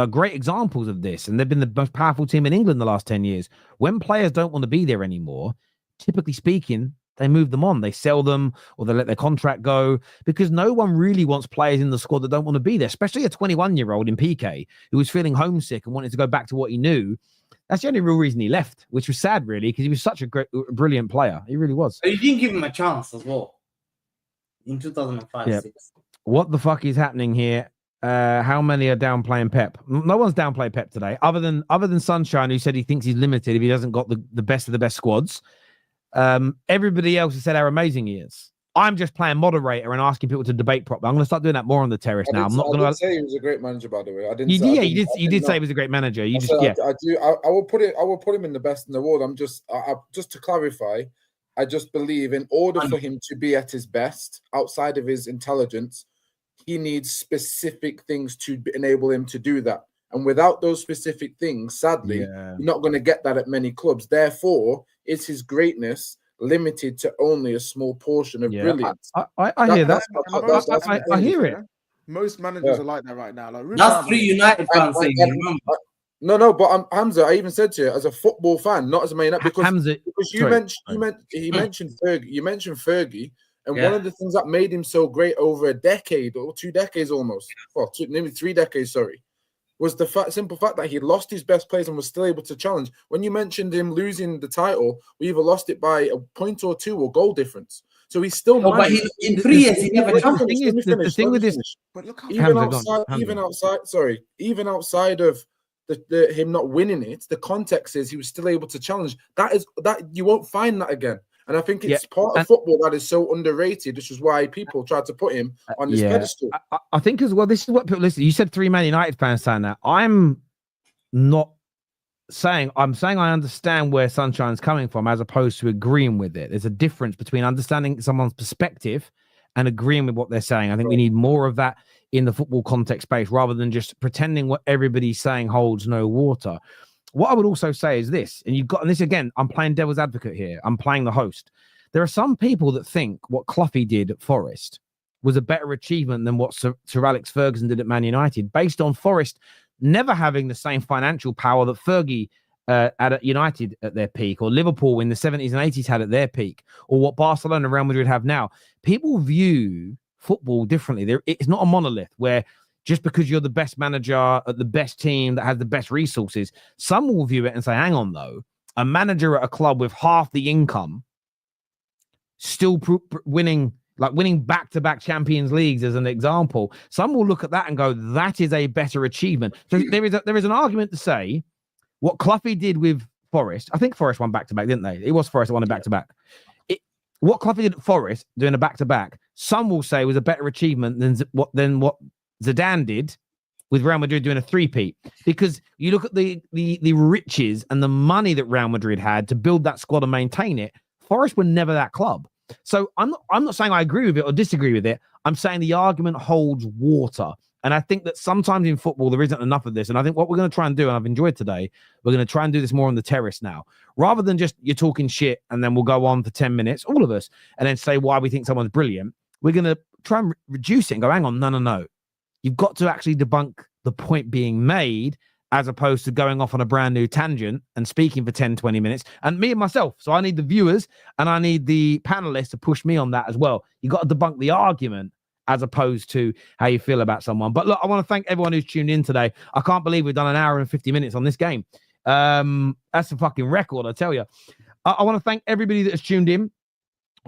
[SPEAKER 1] great examples of this, and they've been the most powerful team in England the last 10 years. When players don't want to be there anymore, typically speaking, they move them on. They sell them or they let their contract go, because no one really wants players in the squad that don't want to be there, especially a 21-year-old in PK who was feeling homesick and wanted to go back to what he knew. That's the only real reason he left, which was sad, really, because he was such a brilliant player. He really was.
[SPEAKER 9] You didn't give him a chance as well in 2005.
[SPEAKER 1] Yeah. What the fuck is happening here? How many are downplaying Pep? No one's downplaying Pep today, other than Sunshine, who said he thinks he's limited if he hasn't got the best of the best squads. Everybody else has said how amazing he is. I'm just playing moderator and asking people to debate properly. I'm going to start doing that more on the terrace now. I'm not going to
[SPEAKER 6] say he was a great manager, by the way. I didn't.
[SPEAKER 1] You did say he was a great manager. I
[SPEAKER 6] will put him in the best in the world. I'm just to clarify. I just believe in order for him to be at his best, outside of his intelligence, he needs specific things to enable him to do that. And without those specific things, sadly, you're not going to get that at many clubs. Therefore, is his greatness limited to only a small portion of brilliance?
[SPEAKER 1] I hear that. I hear it.
[SPEAKER 4] Most managers are like that right now. Like,
[SPEAKER 9] that's three United fans saying, remember?
[SPEAKER 6] No, but Hamza, I even said to you, as a football fan, not as a Man United, because
[SPEAKER 1] Hamza,
[SPEAKER 6] you mentioned Fergie, and one of the things that made him so great over a decade or 2 decades almost, maybe 3 decades, was the simple fact that he lost his best players and was still able to challenge. When you mentioned him losing the title, we either lost it by a point or 2 or goal difference. So he's still.
[SPEAKER 9] But in 3 years, he never challenged.
[SPEAKER 1] The thing with this,
[SPEAKER 6] but look, even outside of him not winning it, the context is he was still able to challenge. That you won't find that again. And I think it's part of football that is so underrated, which is why people try to put him on this pedestal.
[SPEAKER 1] I think as well, this is what people listen. You said 3 Man United fans saying that. I'm saying I understand where Sunshine's coming from as opposed to agreeing with it. There's a difference between understanding someone's perspective and agreeing with what they're saying. I think we need more of that in the football context space rather than just pretending what everybody's saying holds no water. What I would also say is this, and this again, I'm playing devil's advocate here. I'm playing the host. There are some people that think what Cloughy did at Forest was a better achievement than what Sir Alex Ferguson did at Man United, based on Forest never having the same financial power that Fergie at United at their peak, or Liverpool in the 70s and 80s had at their peak, or what Barcelona and Real Madrid have now. People view football differently. It's not a monolith where just because you're the best manager at the best team that has the best resources, some will view it and say, hang on, though, a manager at a club with half the income still winning back-to-back Champions Leagues as an example. Some will look at that and go, that is a better achievement. So there is an argument to say what Cloughy did with Forest. I think Forest won back-to-back, didn't they? It was Forest that won a back-to-back. What Cloughy did at Forest, doing a back-to-back, some will say was a better achievement than what Zidane did with Real Madrid doing a 3-peat, because you look at the riches and the money that Real Madrid had to build that squad and maintain it. Forest were never that club. So I'm not saying I agree with it or disagree with it. I'm saying the argument holds water. And I think that sometimes in football, there isn't enough of this. And I think what we're going to try and do, and I've enjoyed today, we're going to try and do this more on the terrace now, rather than just you're talking shit and then we'll go on for 10 minutes, all of us, and then say why we think someone's brilliant. We're going to try and reduce it and go, hang on, no. You've got to actually debunk the point being made, as opposed to going off on a brand new tangent and speaking for 10, 20 minutes. And me and myself. So I need the viewers and I need the panelists to push me on that as well. You've got to debunk the argument as opposed to how you feel about someone. But look, I want to thank everyone who's tuned in today. I can't believe we've done an hour and 50 minutes on this game. That's a fucking record, I tell you. I want to thank everybody that has tuned in.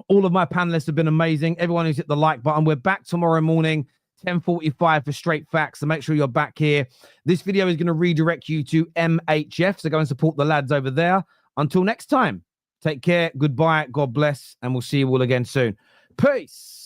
[SPEAKER 1] All of my panelists have been amazing. Everyone who's hit the like button. We're back tomorrow morning, 10:45 for Straight Facts. So make sure you're back here. This video is going to redirect you to MHF. So go and support the lads over there. Until next time, Take care. Goodbye. God bless. And we'll see you all again soon. Peace.